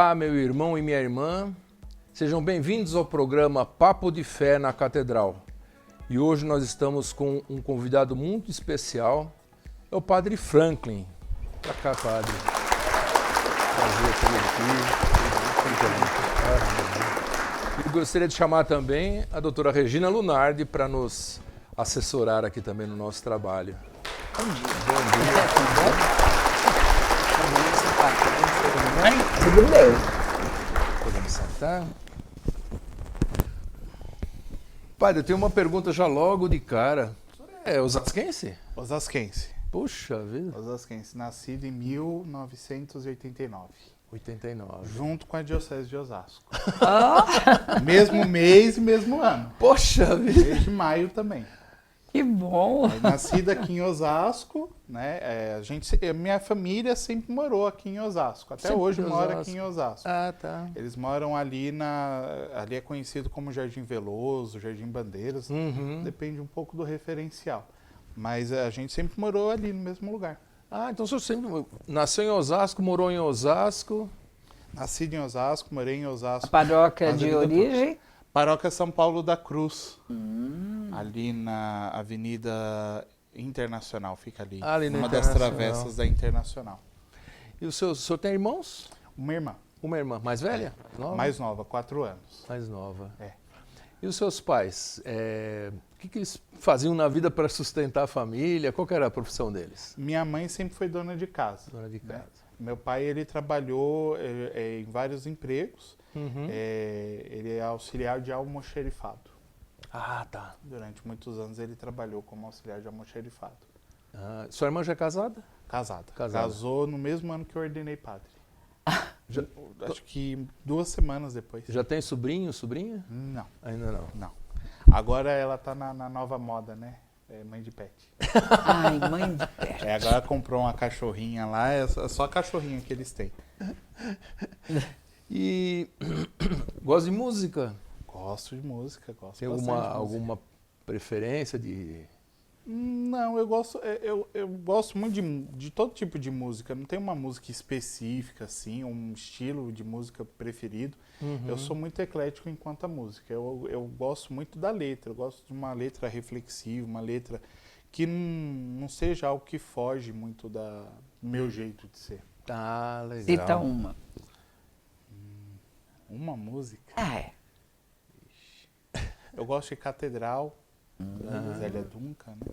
Olá, meu irmão e minha irmã. Sejam bem-vindos ao programa Papo de Fé na Catedral. E hoje nós estamos com um convidado muito especial, é o Padre Franklin. Pra cá, Padre. Prazer ter ele aqui. E gostaria de chamar também a doutora Regina Lunardi para nos assessorar aqui também no nosso trabalho. Bom dia. Bom dia. Tudo bem. Podemos sentar? Padre, eu tenho uma pergunta já logo de cara. É osasquense? Osasquense. Puxa vida. Osasquense, nascido em 1989. 89. Junto com a Diocese de Osasco. Mesmo mês e mesmo ano. Poxa vida. Mês de maio também. Que bom. Nascido aqui em Osasco, né? Minha família sempre morou aqui em Osasco. Até Sempre hoje em mora Osasco. aqui em Osasco. Ah, tá. Eles moram ali ali é conhecido como Jardim Veloso, Jardim Bandeiras. Uhum. Depende um pouco do referencial. Mas a gente sempre morou ali no mesmo lugar. Ah, então o senhor sempre nasceu em Osasco, morou em Osasco. Nascido em Osasco, morei em Osasco. A paróquia Mas de ainda origem? Paróquia São Paulo da Cruz. Ali na Avenida Internacional, fica ali. Ali na uma das Internacional. travessas da Internacional. E o senhor tem irmãos? Uma irmã, Uma irmã mais velha? Nova? mais nova, 4 anos. Mais nova. É. E os seus pais? O que eles faziam na vida para sustentar a família? Qual que era a profissão deles? Minha mãe sempre foi dona de casa. Dona de né? casa. Meu pai, ele trabalhou em vários empregos. Uhum. Ele é auxiliar de almoxerifado. Ah, tá. Durante muitos anos ele trabalhou como auxiliar de almoxerifado. Ah, sua irmã já é casada? Casada. Casada. Casou no mesmo ano que eu ordenei padre. Já, Acho que 2 semanas depois. já tem sobrinho, sobrinha? Não, Ainda não. não. Agora ela tá na nova moda, né? É mãe de pet. Ai, mãe de pé. Agora comprou uma cachorrinha lá, é só a cachorrinha que eles têm. E gosta de música? Gosto de música, gosto Tem bastante de música. alguma preferência de... Não, eu gosto muito de todo tipo de música. Não tem uma música específica, assim, um estilo de música preferido. Eu sou muito eclético enquanto a música. Eu gosto muito da letra. Eu gosto de uma letra reflexiva, uma letra que não seja algo que foge muito do meu jeito de ser. Tá, legal. Cita uma. Uma música? É. Eu gosto de Catedral, da Zélia Duncan, né?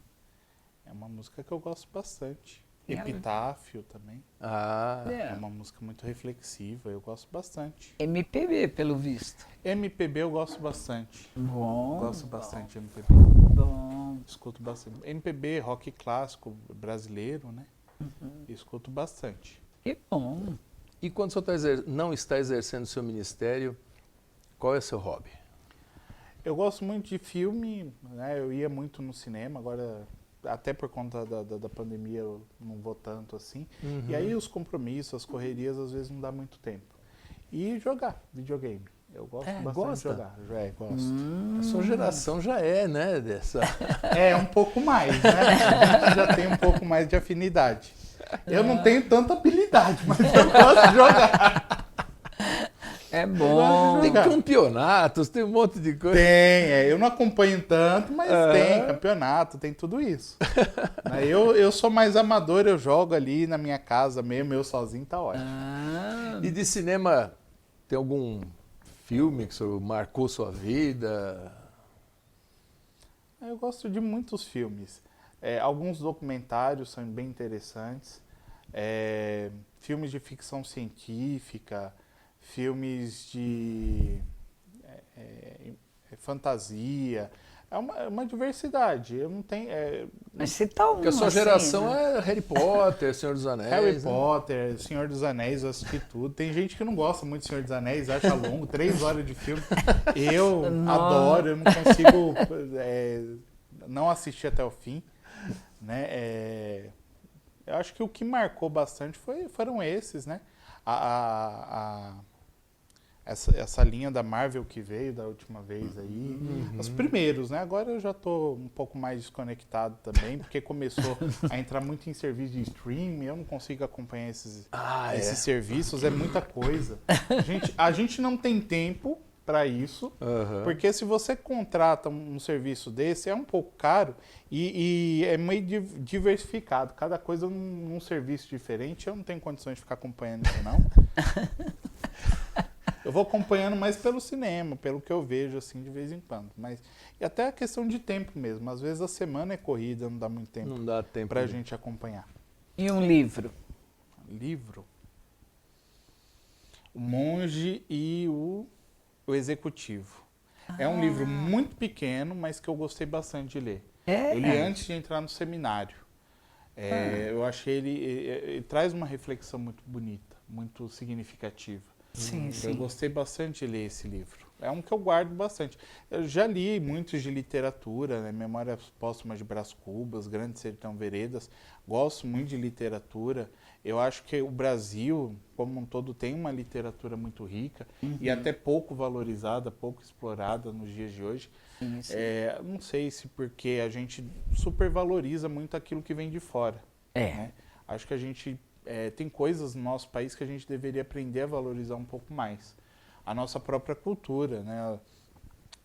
É uma música que eu gosto bastante. Epitáfio também. Ah, É uma música muito reflexiva, eu gosto bastante. MPB, pelo visto. MPB eu gosto bastante. Bom. Gosto bastante de MPB. Bom. Escuto bastante. MPB, rock clássico brasileiro, né? Escuto bastante. Que bom. e quando o senhor não está exercendo o seu ministério, qual é o seu hobby? Eu gosto muito de filme, né? Eu ia muito no cinema, agora até por conta da pandemia eu não vou tanto assim. E aí os compromissos, as correrias, às vezes não dá muito tempo. E jogar videogame. Eu gosto bastante gosta? de jogar. Gosto. A sua geração já é, né, dessa... É, um pouco mais, né? A gente já tem um pouco mais de afinidade. Eu não tenho tanta habilidade, mas eu gosto de jogar. É bom. Tem campeonatos, tem um monte de coisa. Eu não acompanho tanto, mas tem campeonato, tem tudo isso. Eu sou mais amador, eu jogo ali na minha casa mesmo, eu sozinho, tá ótimo. E de cinema, tem algum filme que o senhor marcou sua vida? Eu gosto de muitos filmes. Alguns documentários são bem interessantes. Filmes de ficção científica, filmes de fantasia. É uma diversidade. Eu não tenho. Mas cita uma. Porque a sua assim, geração né? é Harry Potter, Senhor dos Anéis. Harry né? Potter, Senhor dos Anéis, eu assisti tudo. Tem gente que não gosta muito de Senhor dos Anéis, acha longo, 3 horas de filme. Eu Nossa. adoro, eu não consigo não assistir até o fim. Né? Eu acho que o que marcou bastante foram esses, né? A essa linha da Marvel que veio da última vez aí. Os primeiros, né? Agora eu já tô um pouco mais desconectado também, porque começou a entrar muito em serviço de streaming, eu não consigo acompanhar esses serviços, é muita coisa. A gente não tem tempo para isso, porque se você contrata um serviço desse, é um pouco caro e é meio diversificado. Cada coisa num serviço diferente, eu não tenho condições de ficar acompanhando isso, não. Eu vou acompanhando mais pelo cinema, pelo que eu vejo, assim, de vez em quando. E até a questão de tempo mesmo. Às vezes a semana é corrida, não dá muito tempo. Não dá tempo pra gente acompanhar. E um livro? Livro? O Monge e o Executivo. É um livro muito pequeno, mas que eu gostei bastante de ler. Eu li antes de entrar no seminário. Eu achei ele traz uma reflexão muito bonita, muito significativa. Sim, Eu gostei bastante de ler esse livro. É um que eu guardo bastante. Eu já li muitos de literatura, né? Memórias Póstumas de Brás Cubas, Grande Sertão Veredas. Gosto muito de literatura. Eu acho que o Brasil, como um todo, tem uma literatura muito rica e até pouco valorizada, pouco explorada nos dias de hoje. Sim. Não sei se porque a gente supervaloriza muito aquilo que vem de fora. Né? Acho que a gente tem coisas no nosso país que a gente deveria aprender a valorizar um pouco mais. A nossa própria cultura, né?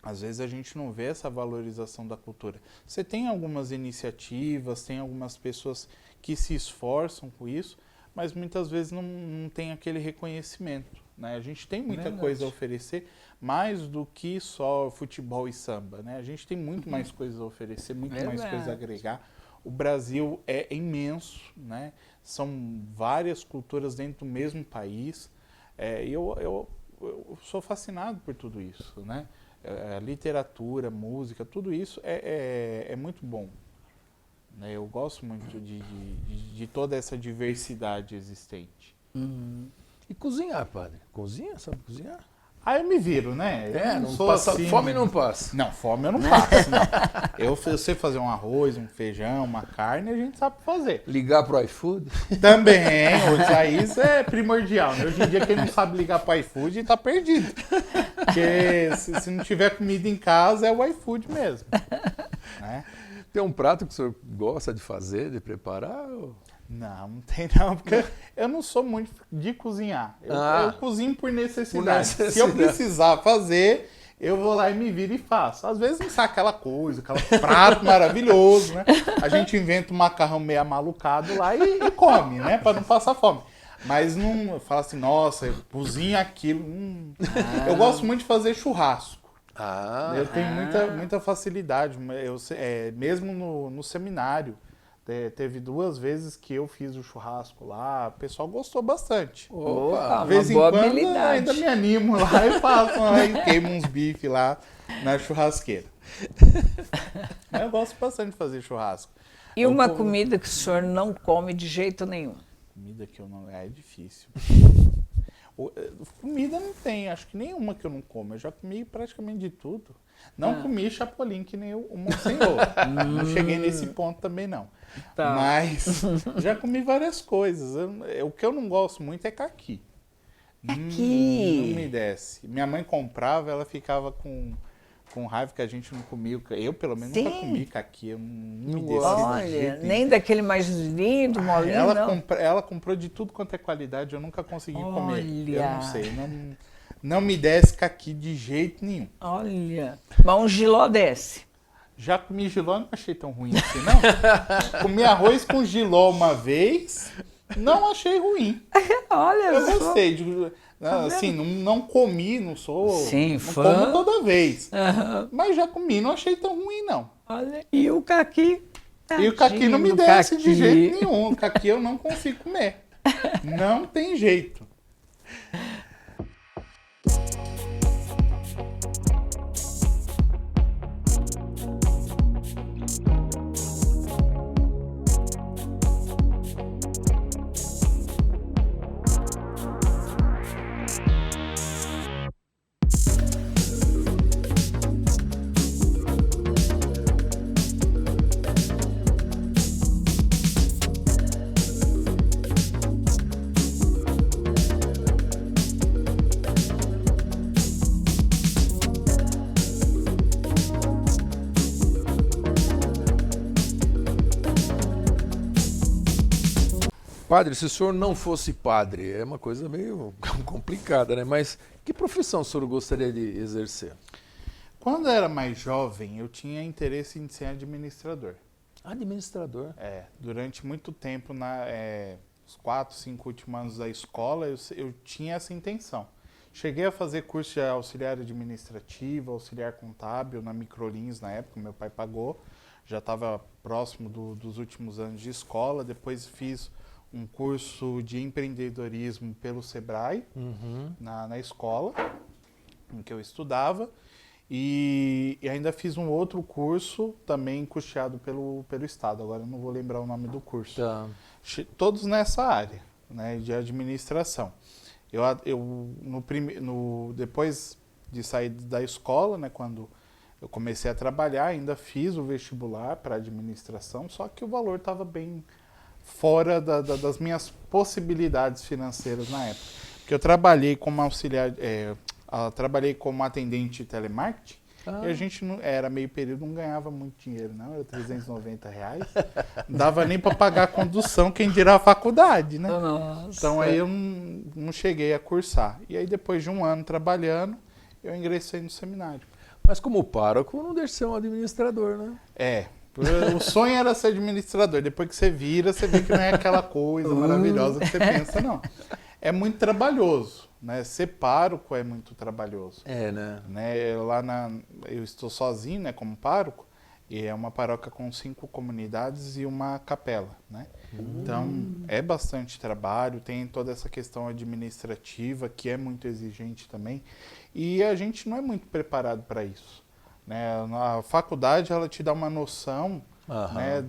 Às vezes a gente não vê essa valorização da cultura. Você tem algumas iniciativas, tem algumas pessoas que se esforçam com isso, mas muitas vezes não tem aquele reconhecimento, né? A gente tem muita coisa a oferecer, mais do que só futebol e samba, né? A gente tem muito mais coisas a oferecer, muito mais coisas a agregar. O Brasil é imenso, né? São várias culturas dentro do mesmo país. Eu sou fascinado por tudo isso, né? Literatura, música, tudo isso é muito bom. Né? Eu gosto muito de toda essa diversidade existente. E cozinhar, padre? Cozinha? Sabe cozinhar? Aí eu me viro, né? Eu não passa, assim, fome não passa. Não, fome eu não passo. Não. Eu sei fazer um arroz, um feijão, uma carne, a gente sabe fazer. Ligar pro iFood? Também, isso é primordial. Né? Hoje em dia quem não sabe ligar pro iFood tá perdido. Porque se não tiver comida em casa, é o iFood mesmo. Né? Tem um prato que o senhor gosta de fazer, de preparar? Ou... Não tem não, porque eu não sou muito de cozinhar. Eu cozinho por necessidade. Se eu precisar fazer, eu vou lá e me viro e faço. Às vezes não sai aquela coisa, aquele prato maravilhoso, né? A gente inventa um macarrão meio amalucado lá e come, né? Para não passar fome. Mas não fala assim, nossa, eu cozinho aquilo. Eu gosto muito de fazer churrasco. Eu tenho muita facilidade. Mesmo no seminário. Teve 2 vezes que eu fiz o churrasco lá, o pessoal gostou bastante. Opa, de vez em quando habilidade. ainda me animo lá e faço, queimo uns bifes lá na churrasqueira. Mas eu gosto bastante de fazer churrasco. E uma comida que o senhor não come de jeito nenhum? Comida que eu não... É difícil. Comida não tem, acho que nenhuma que eu não como. Eu já comi praticamente de tudo. Não comi chapolim que nem o Monsenhor. Não cheguei nesse ponto também não. Tá. Mas já comi várias coisas. O que eu não gosto muito é caqui. Caqui? Não me desce. Minha mãe comprava, ela ficava com raiva que a gente não comia. Eu, pelo menos, nunca comi caqui. Eu não me desci. Olha, nem daquele mais lindo, molinho, ela comprou de tudo quanto é qualidade. Eu nunca consegui comer. Eu não sei. Não me desce caqui de jeito nenhum. Olha, mas um jiló desce. Já comi jiló, não achei tão ruim assim, não. Comi arroz com jiló uma vez, não achei ruim. Olha, eu gostei. Assim, não comi, não sou... Sim, não fã. como toda vez. Mas já comi, não achei tão ruim, não. Olha, e o caqui? E o caqui não me desce de jeito nenhum. O caqui eu não consigo comer. Não tem jeito. padre, se o senhor não fosse padre, é uma coisa meio complicada, né? Mas que profissão o senhor gostaria de exercer? Quando eu era mais jovem, eu tinha interesse em ser administrador. Administrador. Durante muito tempo, os 4, 5 últimos anos da escola, eu tinha essa intenção. Cheguei a fazer curso de auxiliar administrativo, auxiliar contábil na Microlins na época, meu pai pagou. Já estava próximo dos últimos anos de escola. Depois fiz um curso de empreendedorismo pelo Sebrae, na escola em que eu estudava. E ainda fiz um outro curso, também custeado pelo Estado. Agora eu não vou lembrar o nome do curso. Tá. Todos nessa área, né, de administração. Depois de sair da escola, né, quando eu comecei a trabalhar, ainda fiz o vestibular para administração, só que o valor estava bem fora das minhas possibilidades financeiras na época. Porque eu trabalhei como auxiliar, trabalhei como atendente de telemarketing, e a gente era meio período, não ganhava muito dinheiro, não, era R$390. Não dava nem para pagar a condução, quem dirá a faculdade, né? Nossa. Então aí eu não cheguei a cursar. E aí depois de um ano trabalhando, eu ingressei no seminário. Mas como pároco, não deixa de ser um administrador, né? O sonho era ser administrador. Depois que você vira, você vê que não é aquela coisa maravilhosa que você pensa, não. É muito trabalhoso, né? Ser pároco é muito trabalhoso. Né? Eu estou sozinho, né, como pároco, e é uma paróquia com 5 comunidades e uma capela, né? Então, é bastante trabalho, tem toda essa questão administrativa, que é muito exigente também, e a gente não é muito preparado para isso, né? A faculdade, ela te dá uma noção, né,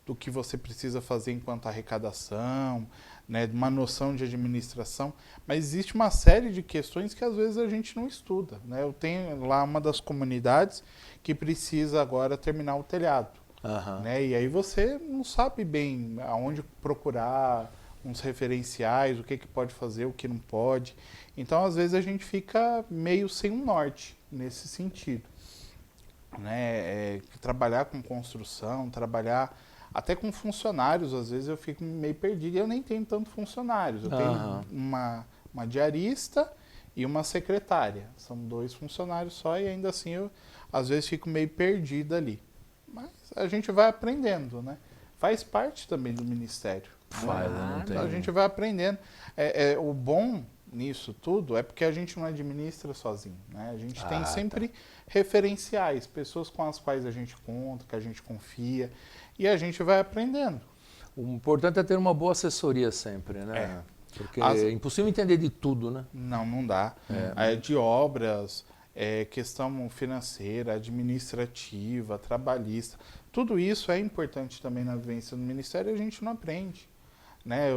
do que você precisa fazer enquanto arrecadação, né, uma noção de administração, mas existe uma série de questões que às vezes a gente não estuda, né? Eu tenho lá uma das comunidades que precisa agora terminar o telhado, né? E aí você não sabe bem aonde procurar, uns referenciais, o que pode fazer, o que não pode. Então, às vezes, a gente fica meio sem um norte nesse sentido, né? Trabalhar com construção, trabalhar até com funcionários, às vezes eu fico meio perdido e eu nem tenho tanto funcionários. Eu tenho uma diarista e uma secretária. São 2 funcionários só e ainda assim eu, às vezes, fico meio perdido ali. Mas a gente vai aprendendo, né? Faz parte também do ministério. Então a gente vai aprendendo. O bom nisso tudo é porque a gente não administra sozinho, né? A gente tem sempre referenciais, pessoas com as quais a gente conta, que a gente confia, e a gente vai aprendendo. O importante é ter uma boa assessoria sempre, né? Porque é impossível entender de tudo, né? Não dá. De obras, questão financeira, administrativa, trabalhista, tudo isso é importante também na vivência do ministério e a gente não aprende, né?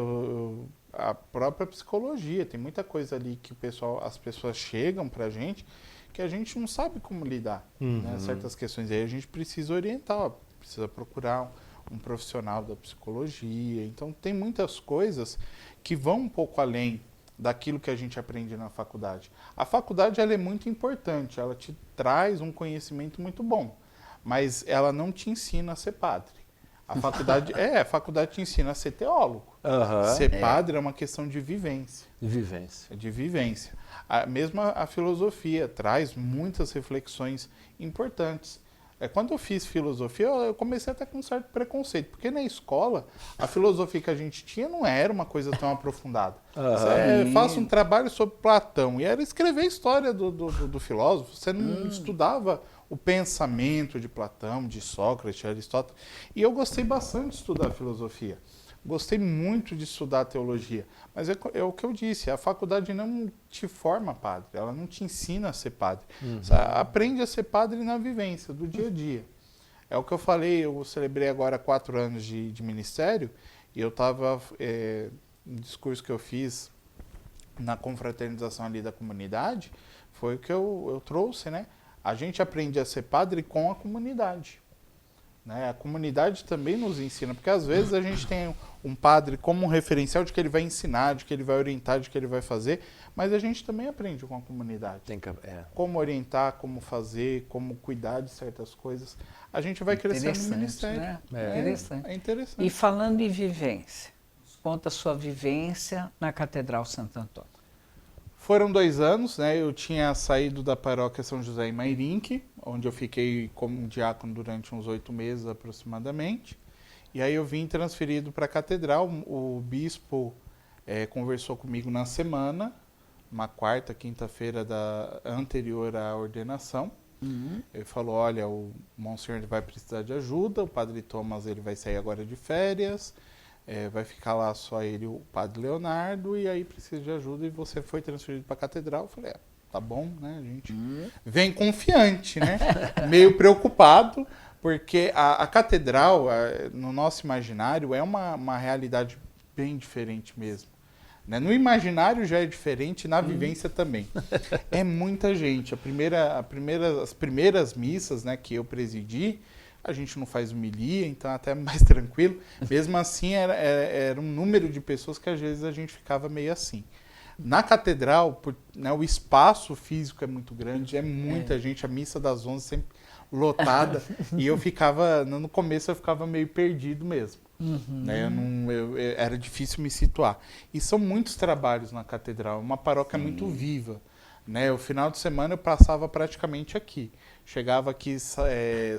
A própria psicologia, tem muita coisa ali que as pessoas chegam pra gente que a gente não sabe como lidar, né? Certas questões aí a gente precisa orientar, precisa procurar um profissional da psicologia. Então tem muitas coisas que vão um pouco além daquilo que a gente aprende na faculdade. A faculdade, ela é muito importante, ela te traz um conhecimento muito bom, mas ela não te ensina a ser padre. A faculdade te ensina a ser teólogo. Ser padre é uma questão de vivência. De vivência. Mesmo a filosofia traz muitas reflexões importantes. Quando eu fiz filosofia, eu comecei até com um certo preconceito, porque na escola, a filosofia que a gente tinha não era uma coisa tão aprofundada. Faça um trabalho sobre Platão, e era escrever a história do filósofo. Você não estudava o pensamento de Platão, de Sócrates, de Aristóteles. E eu gostei bastante de estudar filosofia. Gostei muito de estudar teologia. Mas é o que eu disse, a faculdade não te forma padre, ela não te ensina a ser padre. Você aprende a ser padre na vivência, do dia a dia. É o que eu falei, eu celebrei agora 4 anos de ministério, e eu estava, no discurso que eu fiz na confraternização ali da comunidade, foi o que eu trouxe, né? A gente aprende a ser padre com a comunidade. Né? A comunidade também nos ensina, porque às vezes a gente tem um padre como um referencial de que ele vai ensinar, de que ele vai orientar, de que ele vai fazer, mas a gente também aprende com a comunidade. Como orientar, como fazer, como cuidar de certas coisas. A gente vai crescendo no ministério. Né? É interessante. E falando em vivência, conta a sua vivência na Catedral Santo Antônio. Foram 2 anos, né? Eu tinha saído da paróquia São José em Mairinque, onde eu fiquei como diácono durante uns 8 meses aproximadamente. E aí eu vim transferido para a Catedral. O bispo conversou comigo na semana, uma quarta, quinta-feira anterior à ordenação. Ele falou, olha, o Monsenhor vai precisar de ajuda, o Padre Thomas ele vai sair agora de férias, vai ficar lá só ele e o Padre Leonardo, e aí precisa de ajuda, e você foi transferido para a Catedral. Eu falei, tá bom, né, a gente vem confiante, né, meio preocupado, porque a Catedral, no nosso imaginário, é uma realidade bem diferente mesmo. Né? No imaginário já é diferente, na vivência também. É muita gente. As primeiras missas, né, que eu presidi, a gente não faz homilia, então até mais tranquilo. Mesmo assim, era um número de pessoas que às vezes a gente ficava meio assim. Na Catedral, né, o espaço físico é muito grande, é muita gente. A missa das 11 sempre lotada. E eu ficava, no começo eu ficava meio perdido mesmo. Né? Era difícil me situar. E são muitos trabalhos na Catedral, uma paróquia muito viva. Né? O final de semana eu passava praticamente aqui. Chegava aqui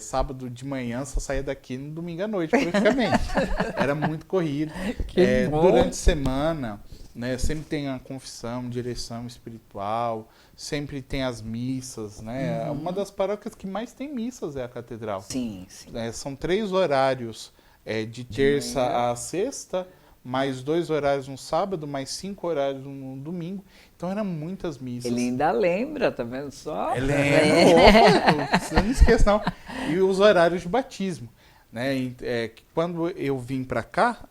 sábado de manhã, só saía daqui no domingo à noite, praticamente. Era muito corrido. Durante a semana, né, sempre tem a confissão, direção espiritual, sempre tem as missas. Né? Uma das paróquias que mais tem missas é a Catedral. Sim, sim. São 3 horários de terça a sexta, mais 2 horários no sábado, mais 5 horários no domingo. Então eram muitas missas. Ele ainda lembra, tá vendo só? Não esqueça não. E os horários de batismo. Né? Quando eu vim para cá,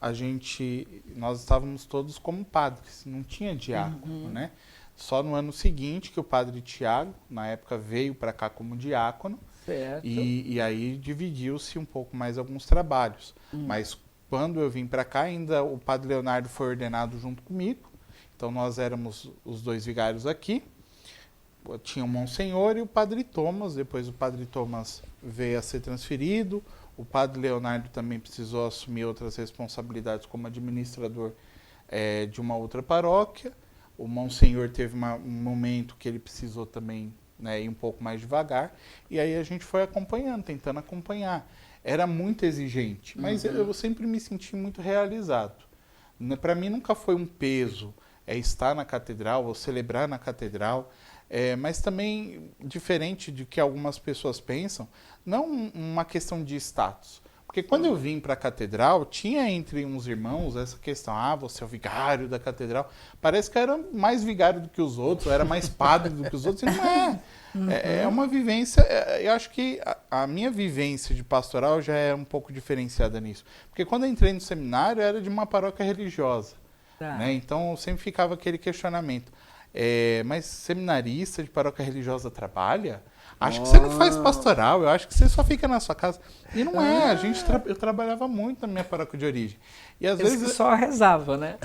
nós estávamos todos como padres, não tinha diácono. Né? Só no ano seguinte que o padre Tiago, na época, veio para cá como diácono. Certo. E aí dividiu-se um pouco mais alguns trabalhos. Mas quando eu vim para cá, ainda o Padre Leonardo foi ordenado junto comigo. Então nós éramos os 2 vigários aqui. Tinha o Monsenhor e o Padre Thomas. Depois o Padre Thomas veio a ser transferido. O Padre Leonardo também precisou assumir outras responsabilidades como administrador de uma outra paróquia. O Monsenhor teve um momento que ele precisou também, né, ir um pouco mais devagar, e aí a gente foi acompanhando, tentando acompanhar. Era muito exigente, mas eu sempre me senti muito realizado. Para mim nunca foi um peso estar na Catedral ou celebrar na Catedral, mas também, diferente de que algumas pessoas pensam, não uma questão de status. Porque quando eu vim para a Catedral, tinha entre uns irmãos essa questão, você é o vigário da Catedral. Parece que eu era mais vigário do que os outros, eu era mais padre do que os outros, e não é. É uma vivência, eu acho que a minha vivência de pastoral já é um pouco diferenciada nisso. Porque quando eu entrei no seminário, era de uma paróquia religiosa. Tá. Né? Então, sempre ficava aquele questionamento. Mas seminarista de paróquia religiosa trabalha? Acho que você não faz pastoral, eu acho que você só fica na sua casa. E não é, eu trabalhava muito na minha paróquia de origem. E às vezes que só rezava, né?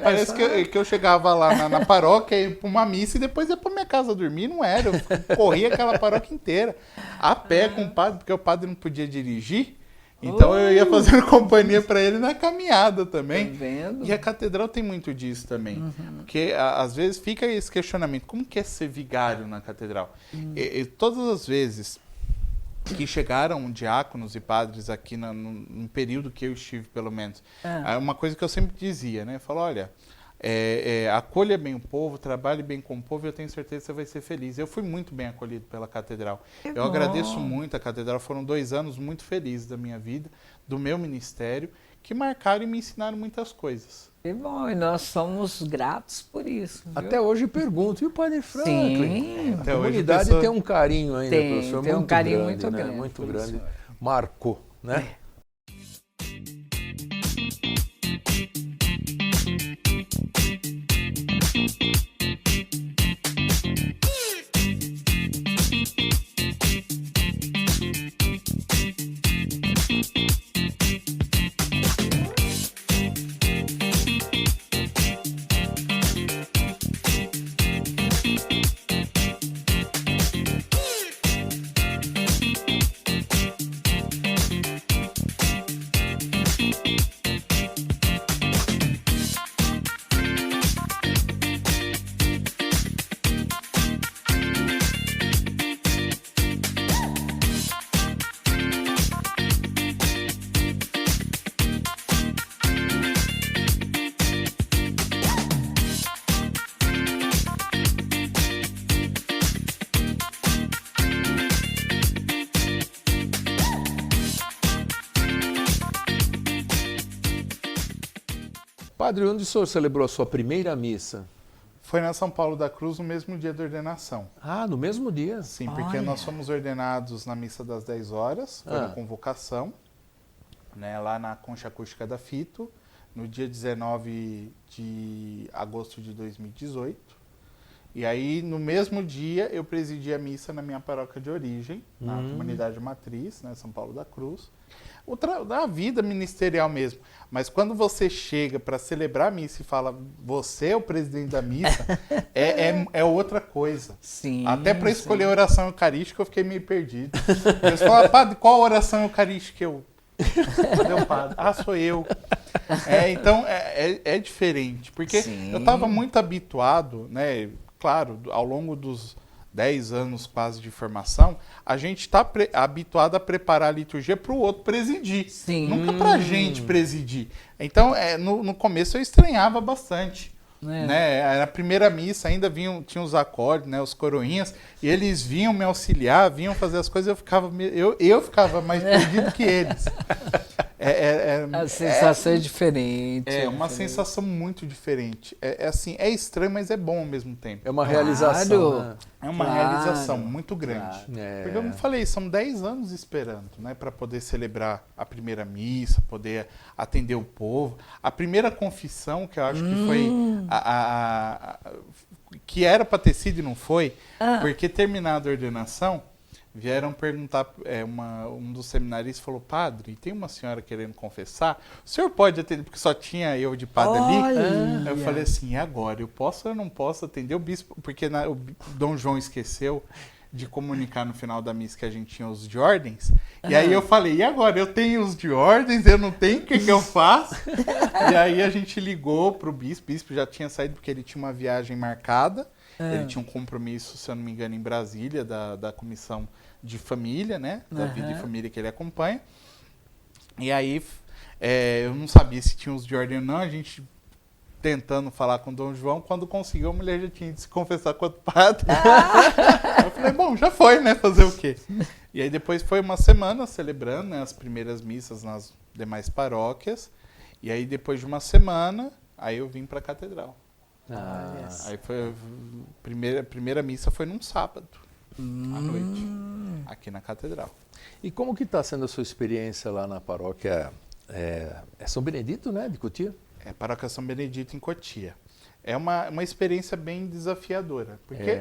Parece que eu chegava lá na paróquia, ia para uma missa e depois ia para minha casa dormir. Não era, eu corria aquela paróquia inteira, a pé com o padre, porque o padre não podia dirigir. Então eu ia fazendo companhia para ele na caminhada também. Tá vendo? E a Catedral tem muito disso também. Porque às vezes fica esse questionamento, como que é ser vigário na Catedral? E todas as vezes que chegaram diáconos e padres aqui no período que eu estive, pelo menos, é uma coisa que eu sempre dizia, né? Eu falo, olha, acolha bem o povo, trabalhe bem com o povo e eu tenho certeza que você vai ser feliz. Eu fui muito bem acolhido pela Catedral. Eu agradeço muito a Catedral. Foram 2 anos muito felizes da minha vida, do meu ministério, que marcaram e me ensinaram muitas coisas. Que bom, e nós somos gratos por isso. Viu? Até hoje pergunto, e o Padre Franklin? Sim. A comunidade tem um carinho ainda pelo senhor, tem muito um carinho grande, muito né? grande. Muito pelo grande. senhor. Marcou, né? Padre, onde o senhor celebrou a sua primeira missa? Foi na São Paulo da Cruz, no mesmo dia da ordenação. Ah, no mesmo dia? Sim, porque Olha. nós fomos ordenados na missa das 10 horas, foi na convocação, né, lá na Concha Acústica da Fito, no dia 19 de agosto de 2018. E aí, no mesmo dia, eu presidi a missa na minha paróquia de origem, na comunidade matriz, né, São Paulo da Cruz. Da vida ministerial mesmo. Mas quando você chega para celebrar a missa e fala, você é o presidente da missa, é outra coisa. Sim. Até para escolher a oração eucarística eu fiquei meio perdido. Eles falaram, padre, qual a oração eucarística? Cadê o padre? Ah, sou eu. Então, é diferente. Porque Sim. eu estava muito habituado, né? Claro, ao longo dos 10 anos quase de formação, a gente está habituado a preparar a liturgia para o outro presidir. Sim. Nunca para a gente presidir. Então, no começo eu estranhava bastante. Né? Na primeira missa ainda tinha os acordes, né, os coroinhas, e eles vinham me auxiliar, vinham fazer as coisas, eu ficava mais perdido que eles. A sensação é diferente. É uma sensação muito diferente. Assim, é estranho, mas é bom ao mesmo tempo. É uma realização, Claro. né? É uma Claro, realização muito grande. É. Porque eu não falei, são 10 anos esperando, né, para poder celebrar a primeira missa, poder atender o povo. A primeira confissão, que eu acho que foi que era para ter sido e não foi, porque terminada a ordenação, vieram perguntar, um dos seminaristas falou, padre, tem uma senhora querendo confessar, o senhor pode atender, porque só tinha eu de padre ali? Aí eu falei assim, e agora, eu posso ou eu não posso atender o bispo? Porque o Dom João esqueceu de comunicar no final da missa que a gente tinha os de ordens, e aí eu falei, e agora, eu tenho os de ordens, eu não tenho, o que eu faço? E aí a gente ligou pro bispo, o bispo já tinha saído porque ele tinha uma viagem marcada, ele tinha um compromisso, se eu não me engano, em Brasília, da comissão de família, né? Da vida e família que ele acompanha. E aí, eu não sabia se tinha os de ordem ou não, a gente tentando falar com o Dom João, quando conseguiu, a mulher já tinha de se confessar com o padre. Eu falei, bom, já foi, né? Fazer o quê? E aí depois foi uma semana celebrando, né, as primeiras missas nas demais paróquias. E aí depois de uma semana, aí eu vim para a catedral. Aí foi a primeira missa foi num sábado, à noite, aqui na catedral. E como que está sendo a sua experiência lá na paróquia São Benedito, né, de Cotia? Paróquia São Benedito em Cotia. É uma experiência bem desafiadora, porque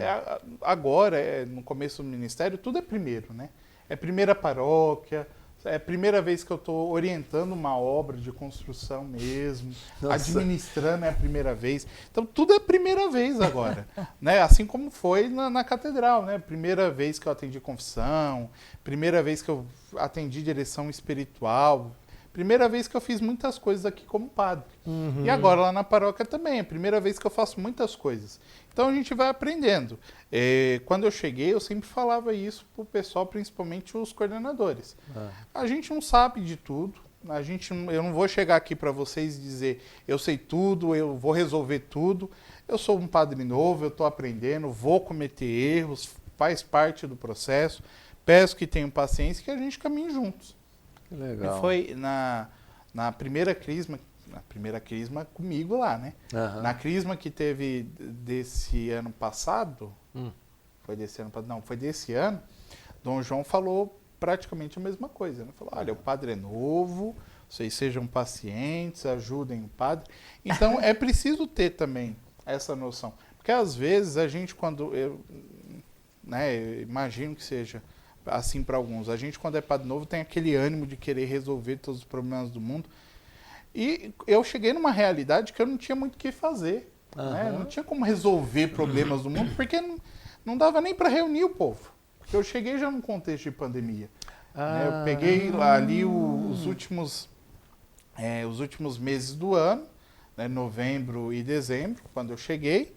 agora, no começo do ministério, tudo é primeiro, né? É primeira paróquia, é a primeira vez que eu estou orientando uma obra de construção mesmo, administrando é a primeira vez. Então, tudo é a primeira vez agora, né? Assim como foi na catedral, né? Primeira vez que eu atendi confissão, primeira vez que eu atendi direção espiritual, primeira vez que eu fiz muitas coisas aqui como padre. E agora lá na paróquia também, é a primeira vez que eu faço muitas coisas. Então a gente vai aprendendo. Quando eu cheguei, eu sempre falava isso para o pessoal, principalmente os coordenadores. A gente não sabe de tudo. Eu não vou chegar aqui para vocês e dizer eu sei tudo, eu vou resolver tudo. Eu sou um padre novo, eu estou aprendendo, vou cometer erros, faz parte do processo. Peço que tenham paciência e que a gente caminhe juntos. Legal. E foi na primeira crisma comigo lá, né? Na crisma que teve desse ano passado, foi desse ano passado? Não, foi desse ano, Dom João falou praticamente a mesma coisa, né? Falou, olha, o padre é novo, vocês sejam pacientes, ajudem o padre. Então, é preciso ter também essa noção. Porque às vezes a gente, quando eu imagino que seja assim para alguns. A gente, quando é padre novo, tem aquele ânimo de querer resolver todos os problemas do mundo. E eu cheguei numa realidade que eu não tinha muito o que fazer. Né? Não tinha como resolver problemas do mundo, porque não dava nem para reunir o povo. Porque eu cheguei já num contexto de pandemia. Né? Eu peguei ali os últimos meses do ano, né? Novembro e dezembro, quando eu cheguei.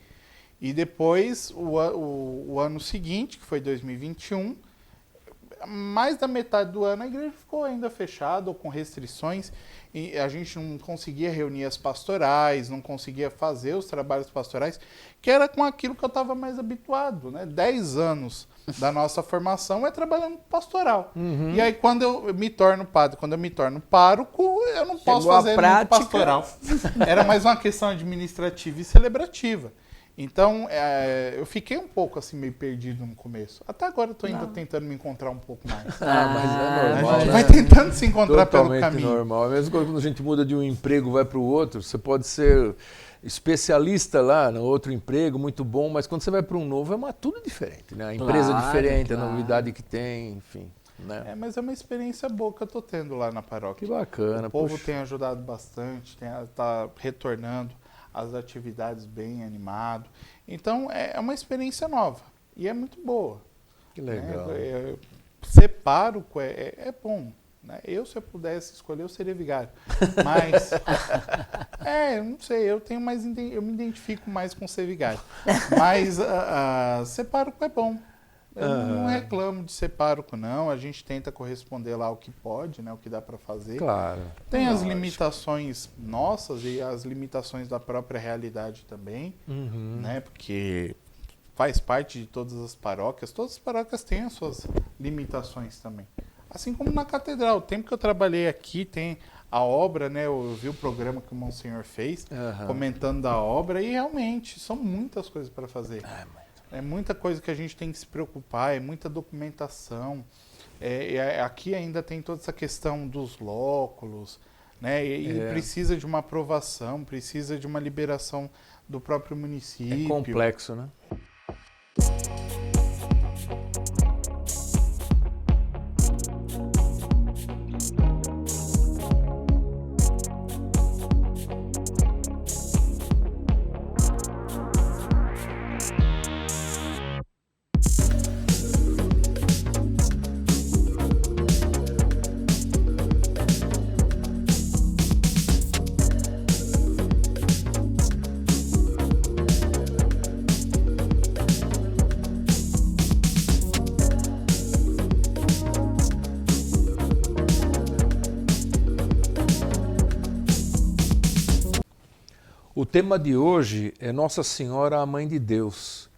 E depois, o ano seguinte, que foi 2021, mais da metade do ano a igreja ficou ainda fechada ou com restrições e a gente não conseguia reunir as pastorais, não conseguia fazer os trabalhos pastorais, que era com aquilo que eu estava mais habituado, né? 10 anos da nossa formação é trabalhando pastoral. E aí, quando eu me torno padre, quando eu me torno pároco, eu não posso fazer muito pastoral. Era mais uma questão administrativa e celebrativa. Então, eu fiquei um pouco assim, meio perdido no começo. Até agora eu estou ainda tentando me encontrar um pouco mais. Mas é normal. A gente vai tentando se encontrar pelo Totalmente caminho. normal. É a mesma coisa quando a gente muda de um emprego e vai para o outro. Você pode ser especialista lá no outro emprego, muito bom, mas quando você vai para um novo é tudo diferente, né? A empresa é diferente, a novidade que tem, enfim. Né? Mas é uma experiência boa que eu estou tendo lá na paróquia. Que bacana. O povo tem ajudado bastante, está retornando as atividades bem animado. Então, é uma experiência nova e é muito boa. Que legal. Né? Ser pároco é bom. Né? Se eu pudesse escolher, eu seria vigário. Mas, eu não sei, eu me identifico mais com ser vigário. Mas ser pároco é bom. Eu não reclamo de ser pároco, não. A gente tenta corresponder lá o que pode, né? O que dá para fazer. Claro. Tem as limitações nossas e as limitações da própria realidade também, né? Porque faz parte de todas as paróquias têm as suas limitações também. Assim como na catedral. O tempo que eu trabalhei aqui, tem a obra, né? Eu vi o programa que o Monsenhor fez, comentando da obra, e realmente são muitas coisas para fazer. É muita coisa que a gente tem que se preocupar, é muita documentação. Aqui ainda tem toda essa questão dos lóculos, né? E precisa de uma aprovação, precisa de uma liberação do próprio município. É complexo, né? O tema de hoje é Nossa Senhora, a Mãe de Deus.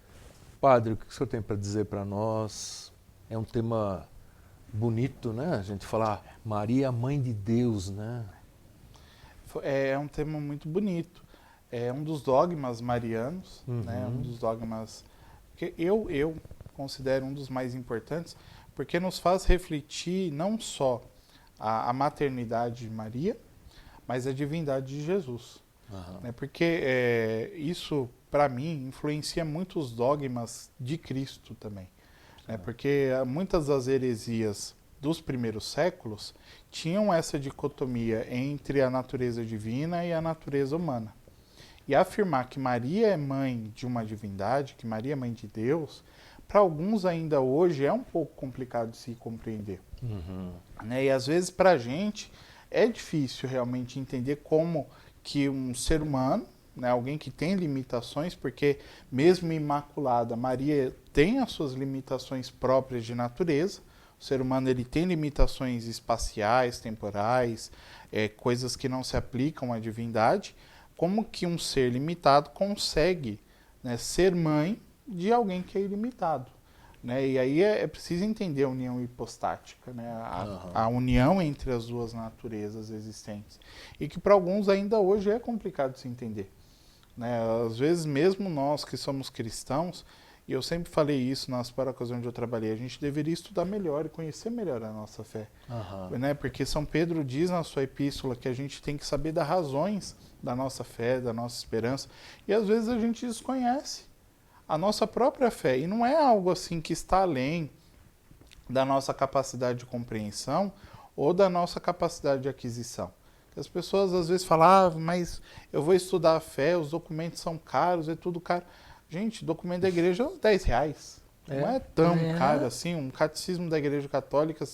Padre, o que o senhor tem para dizer para nós? É um tema bonito, né? A gente falar Maria, Mãe de Deus, né? É um tema muito bonito. É um dos dogmas marianos, né? Um dos dogmas que eu considero um dos mais importantes, porque nos faz refletir não só a maternidade de Maria, mas a divindade de Jesus. Né? Porque isso, para mim, influencia muito os dogmas de Cristo também. Né? Porque muitas das heresias dos primeiros séculos tinham essa dicotomia entre a natureza divina e a natureza humana. E afirmar que Maria é mãe de uma divindade, que Maria é mãe de Deus, para alguns ainda hoje é um pouco complicado de se compreender. Né? E às vezes para a gente é difícil realmente entender como que um ser humano, né, alguém que tem limitações, porque mesmo imaculada, Maria tem as suas limitações próprias de natureza. O ser humano ele tem limitações espaciais, temporais, coisas que não se aplicam à divindade. Como que um ser limitado consegue, né, ser mãe de alguém que é ilimitado? Né? E aí é preciso entender a união hipostática, né? A união entre as duas naturezas existentes. E que para alguns ainda hoje é complicado de se entender. Né? Às vezes mesmo nós que somos cristãos, e eu sempre falei isso nas paróquias onde eu trabalhei, a gente deveria estudar melhor e conhecer melhor a nossa fé. Né? Porque São Pedro diz na sua epístola que a gente tem que saber das razões da nossa fé, da nossa esperança, e às vezes a gente desconhece a nossa própria fé, e não é algo assim que está além da nossa capacidade de compreensão ou da nossa capacidade de aquisição. As pessoas às vezes falam, mas eu vou estudar a fé, os documentos são caros, é tudo caro. Gente, documento da igreja é uns R$10. Não é tão caro assim. Um catecismo da igreja católica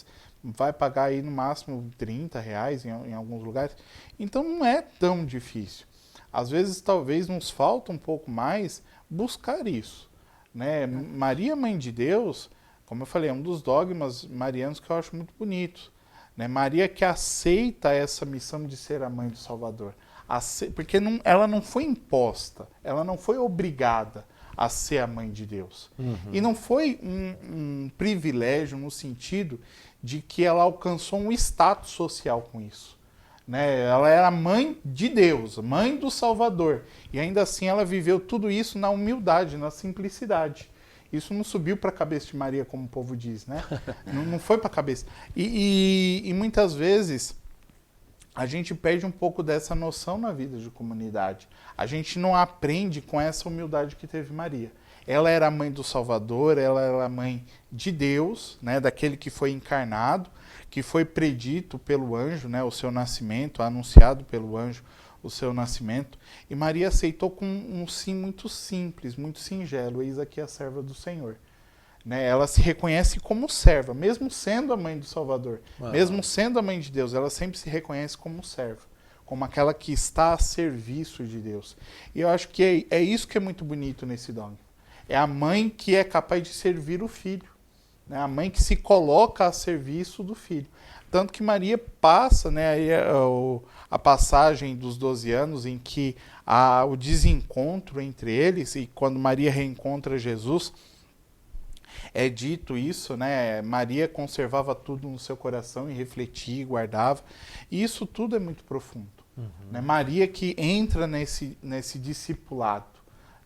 vai pagar aí no máximo R$30 em alguns lugares. Então não é tão difícil. Às vezes talvez nos falta um pouco mais buscar isso. Né? Maria, Mãe de Deus, como eu falei, é um dos dogmas marianos que eu acho muito bonito. Né? Maria que aceita essa missão de ser a mãe do Salvador. Porque ela não foi imposta, ela não foi obrigada a ser a mãe de Deus. E não foi um privilégio no sentido de que ela alcançou um status social com isso. Né? Ela era mãe de Deus, mãe do Salvador. E ainda assim ela viveu tudo isso na humildade, na simplicidade. Isso não subiu para a cabeça de Maria, como o povo diz, né? Não foi para a cabeça. E muitas vezes a gente perde um pouco dessa noção na vida de comunidade. A gente não aprende com essa humildade que teve Maria. Ela era a mãe do Salvador, ela era a mãe de Deus, né? Daquele que foi encarnado, que foi predito pelo anjo, né? O seu nascimento, anunciado pelo anjo, o seu nascimento, e Maria aceitou com um sim muito simples, muito singelo: eis aqui a serva do Senhor. Né? Ela se reconhece como serva, mesmo sendo a mãe do Salvador, mesmo sendo a mãe de Deus, ela sempre se reconhece como serva, como aquela que está a serviço de Deus. E eu acho que é isso que é muito bonito nesse dogma. É a mãe que é capaz de servir o filho, né? A mãe que se coloca a serviço do filho. Tanto que Maria passa, né, aí a passagem dos 12 anos em que há o desencontro entre eles, e quando Maria reencontra Jesus, é dito isso, né? Maria conservava tudo no seu coração e refletia e guardava. E isso tudo é muito profundo. Né? Maria que entra nesse discipulado,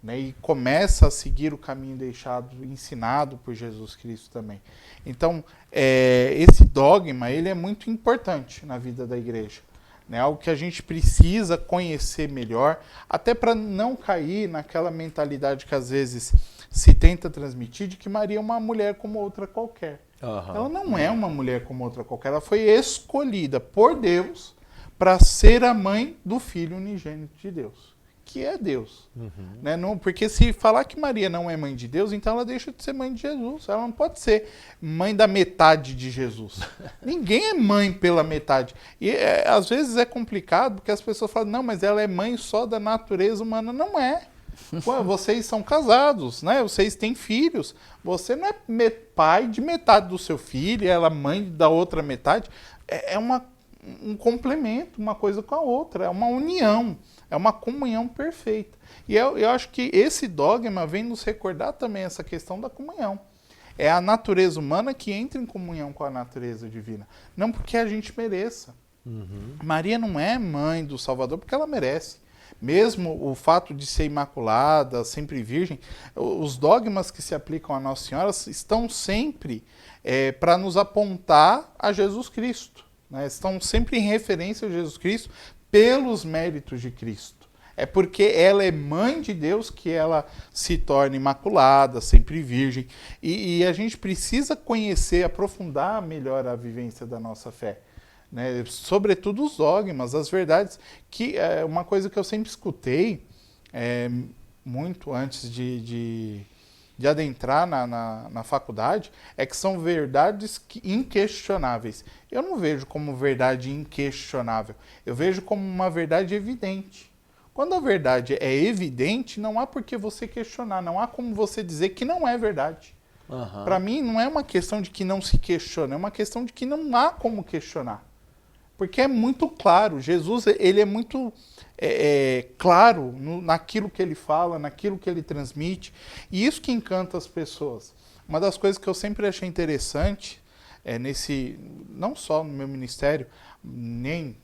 né? E começa a seguir o caminho deixado, ensinado por Jesus Cristo também. Então, esse dogma ele é muito importante na vida da igreja. Né? Algo que a gente precisa conhecer melhor, até para não cair naquela mentalidade que às vezes se tenta transmitir de que Maria é uma mulher como outra qualquer. Ela não é uma mulher como outra qualquer, ela foi escolhida por Deus para ser a mãe do Filho unigênito de Deus, que é Deus. Né? Não, porque se falar que Maria não é mãe de Deus, então ela deixa de ser mãe de Jesus. Ela não pode ser mãe da metade de Jesus. Ninguém é mãe pela metade. E às vezes é complicado, porque as pessoas falam: não, mas ela é mãe só da natureza humana. Não é. Pô, vocês são casados, né? Vocês têm filhos. Você não é pai de metade do seu filho, ela mãe da outra metade. É um complemento, uma coisa com a outra. É uma união, é uma comunhão perfeita. E eu acho que esse dogma vem nos recordar também essa questão da comunhão. É a natureza humana que entra em comunhão com a natureza divina. Não porque a gente mereça. Maria não é mãe do Salvador porque ela merece. Mesmo o fato de ser imaculada, sempre virgem, os dogmas que se aplicam a Nossa Senhora estão sempre para nos apontar a Jesus Cristo. Né? Estão sempre em referência a Jesus Cristo pelos méritos de Cristo. É porque ela é mãe de Deus que ela se torna imaculada, sempre virgem. E a gente precisa conhecer, aprofundar melhor a vivência da nossa fé. Né? Sobretudo os dogmas, as verdades, que é uma coisa que eu sempre escutei, muito antes de adentrar na faculdade, é que são verdades inquestionáveis. Eu não vejo como verdade inquestionável, eu vejo como uma verdade evidente. Quando a verdade é evidente, não há por que você questionar, não há como você dizer que não é verdade. Para mim, não é uma questão de que não se questiona, é uma questão de que não há como questionar. Porque é muito claro, Jesus ele é muito claro naquilo que ele fala, naquilo que ele transmite, e isso que encanta as pessoas. Uma das coisas que eu sempre achei interessante, não só no meu ministério, nem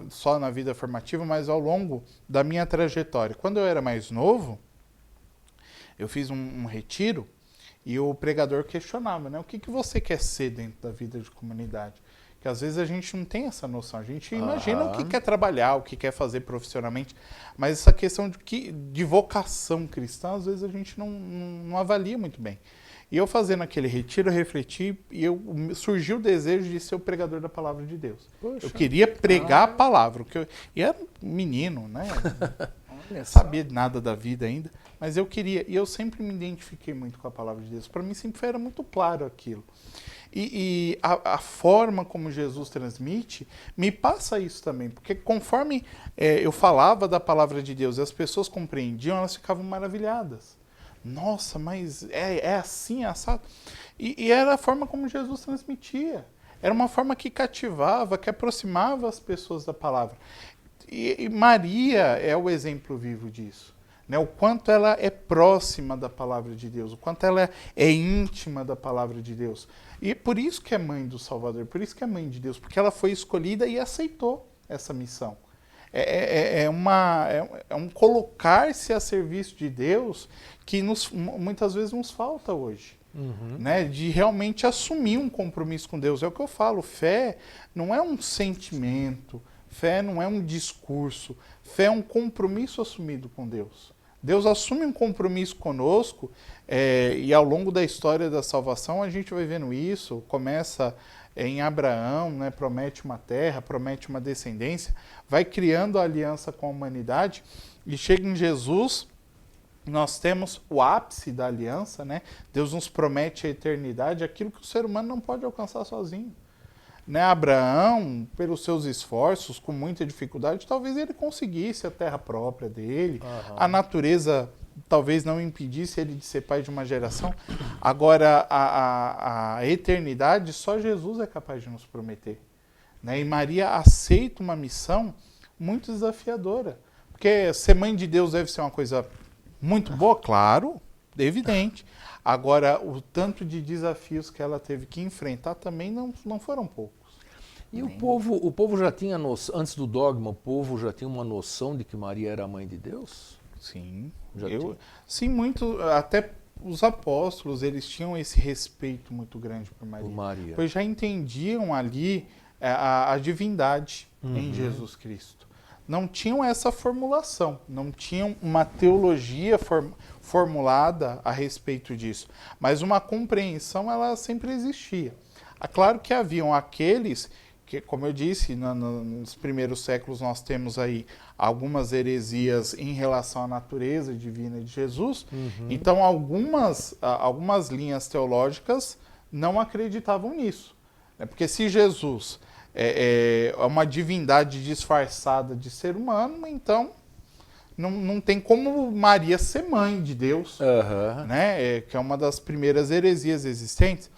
só na vida formativa, mas ao longo da minha trajetória. Quando eu era mais novo, eu fiz um retiro e o pregador questionava, né? O que você quer ser dentro da vida de comunidade? Que às vezes a gente não tem essa noção, a gente imagina o que quer trabalhar, o que quer fazer profissionalmente, mas essa questão de vocação cristã, às vezes a gente não avalia muito bem. E eu fazendo aquele retiro, eu refleti e surgiu o desejo de ser o pregador da palavra de Deus. Poxa. Eu queria pregar a palavra, e era um menino, né? Não sabia nada da vida ainda, mas eu queria, e eu sempre me identifiquei muito com a palavra de Deus. Para mim sempre era muito claro aquilo. E a forma como Jesus transmite me passa isso também, porque conforme eu falava da palavra de Deus e as pessoas compreendiam, elas ficavam maravilhadas. Nossa, mas é assim, é assado. E era a forma como Jesus transmitia. Era uma forma que cativava, que aproximava as pessoas da palavra. E Maria é o exemplo vivo disso. né? O quanto ela é próxima da palavra de Deus, o quanto ela é íntima da palavra de Deus. E por isso que é mãe do Salvador, por isso que é mãe de Deus, porque ela foi escolhida e aceitou essa missão. É um colocar-se a serviço de Deus que muitas vezes nos falta hoje. Né, de realmente assumir um compromisso com Deus. É o que eu falo, fé não é um sentimento, fé não é um discurso, fé é um compromisso assumido com Deus. Deus assume um compromisso conosco e ao longo da história da salvação a gente vai vendo isso, começa em Abraão, né, promete uma terra, promete uma descendência, vai criando a aliança com a humanidade e chega em Jesus. Nós temos o ápice da aliança, né? Deus nos promete a eternidade, aquilo que o ser humano não pode alcançar sozinho. Né? Abraão, pelos seus esforços, com muita dificuldade, talvez ele conseguisse a terra própria dele, a natureza talvez não impedisse ele de ser pai de uma geração. Agora, a eternidade, só Jesus é capaz de nos prometer. Né? E Maria aceita uma missão muito desafiadora, porque ser mãe de Deus deve ser uma coisa muito boa, claro, evidente. Agora, o tanto de desafios que ela teve que enfrentar também não foram poucos. E o povo já tinha noção, antes do dogma, o povo já tinha uma noção de que Maria era a mãe de Deus? Sim. Já tinha. Sim, muito, até os apóstolos, eles tinham esse respeito muito grande por Maria. Pois já entendiam ali a divindade em Jesus Cristo. Não tinham essa formulação, não tinham uma teologia formulada a respeito disso, mas uma compreensão ela sempre existia. Claro que haviam aqueles que, como eu disse, nos primeiros séculos nós temos aí algumas heresias em relação à natureza divina de Jesus, então algumas linhas teológicas não acreditavam nisso, né? Porque se Jesus é uma divindade disfarçada de ser humano, então não tem como Maria ser mãe de Deus, né? Que é uma das primeiras heresias existentes.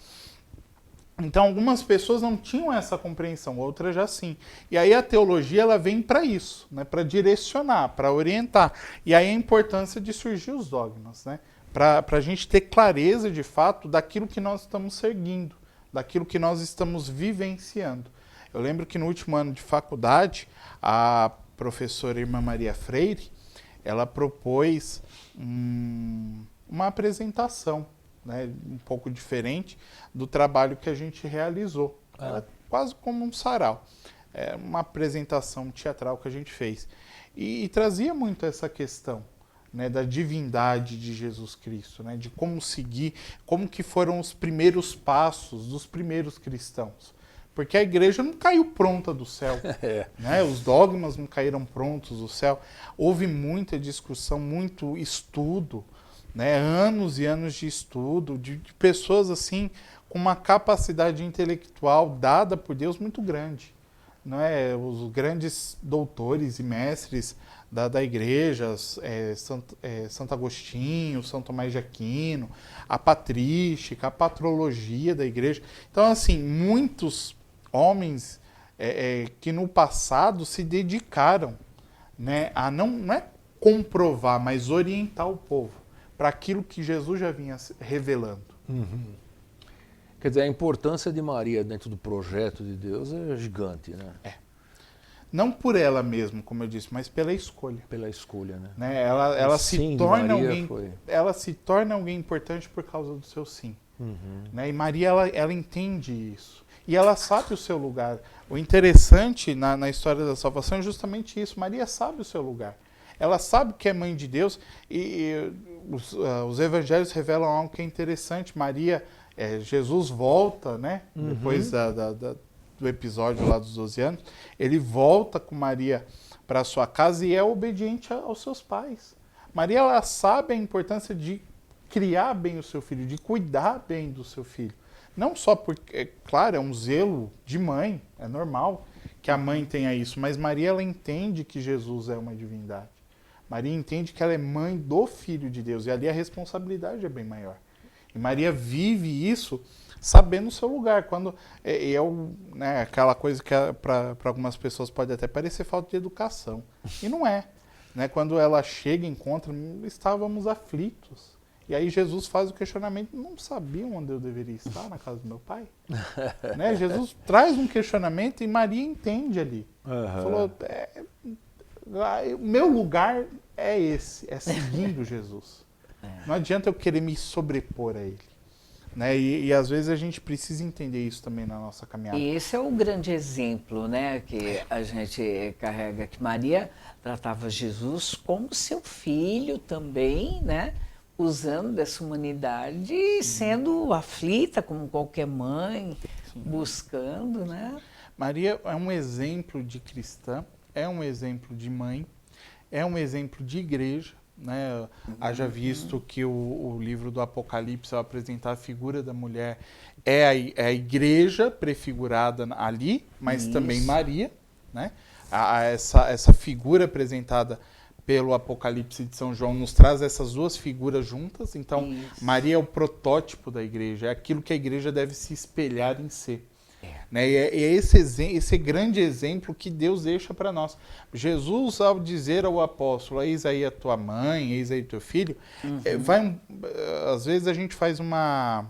Então algumas pessoas não tinham essa compreensão, outras já sim. E aí a teologia ela vem para isso, né? Para direcionar, para orientar. E aí a importância de surgir os dogmas, né? Para a gente ter clareza de fato daquilo que nós estamos seguindo, daquilo que nós estamos vivenciando. Eu lembro que no último ano de faculdade, a professora Irmã Maria Freire, ela propôs uma apresentação, né, um pouco diferente do trabalho que a gente realizou. Era quase como um sarau. Uma apresentação teatral que a gente fez. E trazia muito essa questão, né, da divindade de Jesus Cristo, né, de como seguir, como que foram os primeiros passos dos primeiros cristãos. Porque a igreja não caiu pronta do céu, né? Os dogmas não caíram prontos do céu. Houve muita discussão, muito estudo, né? Anos e anos de estudo, de pessoas assim com uma capacidade intelectual dada por Deus muito grande. Não é? Os grandes doutores e mestres da igreja, Santo Agostinho, São Tomás de Aquino, a patrística, a patrologia da igreja. Então, assim, muitos homens que no passado se dedicaram, né, a não é comprovar, mas orientar o povo para aquilo que Jesus já vinha revelando. Quer dizer, a importância de Maria dentro do projeto de Deus é gigante, né? Não por ela mesma, como eu disse, mas pela escolha. Pela escolha, né? Ela se torna alguém, foi. ela se torna alguém importante por causa do seu sim. Né? E Maria, ela entende isso. E ela sabe o seu lugar. O interessante na história da salvação é justamente isso. Maria sabe o seu lugar. Ela sabe que é mãe de Deus e os evangelhos revelam algo que é interessante. Maria, Jesus volta, né? Depois do episódio lá dos 12 anos, ele volta com Maria para sua casa e é obediente aos seus pais. Maria, ela sabe a importância de criar bem o seu filho, de cuidar bem do seu filho. Não só porque, claro, é um zelo de mãe, é normal que a mãe tenha isso, mas Maria, ela entende que Jesus é uma divindade. Maria entende que ela é mãe do Filho de Deus, e ali a responsabilidade é bem maior. E Maria vive isso sabendo o seu lugar. Quando né, aquela coisa que para algumas pessoas pode até parecer falta de educação. E não é. né? Quando ela chega e encontra, estávamos aflitos. E aí Jesus faz o questionamento, não sabia onde eu deveria estar, na casa do meu pai? Né? Jesus traz um questionamento e Maria entende ali. Falou, o meu lugar é esse, é seguindo Jesus. Não adianta eu querer me sobrepor a ele. Né? E às vezes a gente precisa entender isso também na nossa caminhada. E esse é o grande exemplo, né, que a gente carrega, que Maria tratava Jesus como seu filho também, né, usando dessa humanidade e sendo aflita como qualquer mãe, buscando, né? Maria é um exemplo de cristã, é um exemplo de mãe, é um exemplo de igreja, né? Haja visto que o livro do Apocalipse, ao apresentar a figura da mulher, é a igreja prefigurada ali, mas também Maria, né? Essa figura apresentada pelo Apocalipse de São João nos traz essas duas figuras juntas. Então, Maria é o protótipo da igreja, é aquilo que a igreja deve se espelhar em ser. Né? E é esse grande exemplo que Deus deixa para nós. Jesus, ao dizer ao apóstolo, eis aí a tua mãe, eis aí o teu filho, às vezes a gente faz uma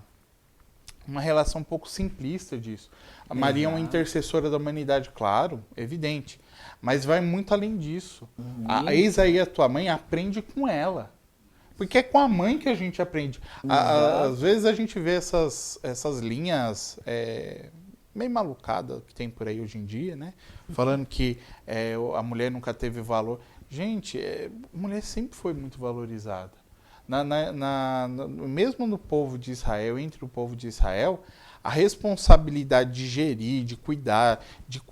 relação um pouco simplista disso. A Maria é uma intercessora da humanidade, claro, evidente, mas vai muito além disso. Eis aí a tua mãe, aprende com ela. Porque é com a mãe que a gente aprende. Às vezes a gente vê essas linhas meio malucadas que tem por aí hoje em dia, né? Falando que a mulher nunca teve valor. Gente, a mulher sempre foi muito valorizada. Mesmo no povo de Israel, entre o povo de Israel, a responsabilidade de gerir, de cuidar, de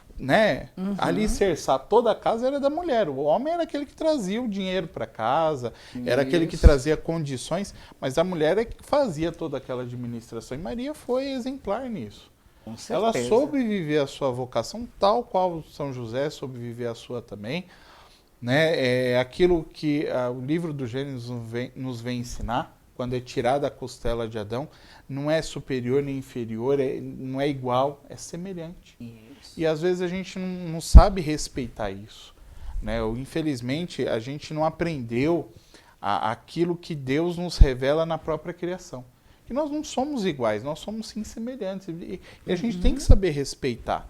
alicerçar toda a casa era da mulher. O homem era aquele que trazia o dinheiro para casa, era aquele que trazia condições, mas a mulher é que fazia toda aquela administração. E Maria foi exemplar nisso. Ela soube viver a sua vocação, tal qual São José soube viver a sua também. Né? É aquilo que o livro do Gênesis nos vem ensinar, quando é tirada a costela de Adão, não é superior nem inferior, não é igual, é semelhante. E às vezes a gente não sabe respeitar isso. Né? Infelizmente, a gente não aprendeu aquilo que Deus nos revela na própria criação. Que nós não somos iguais, nós somos sim semelhantes. E a gente tem que saber respeitar.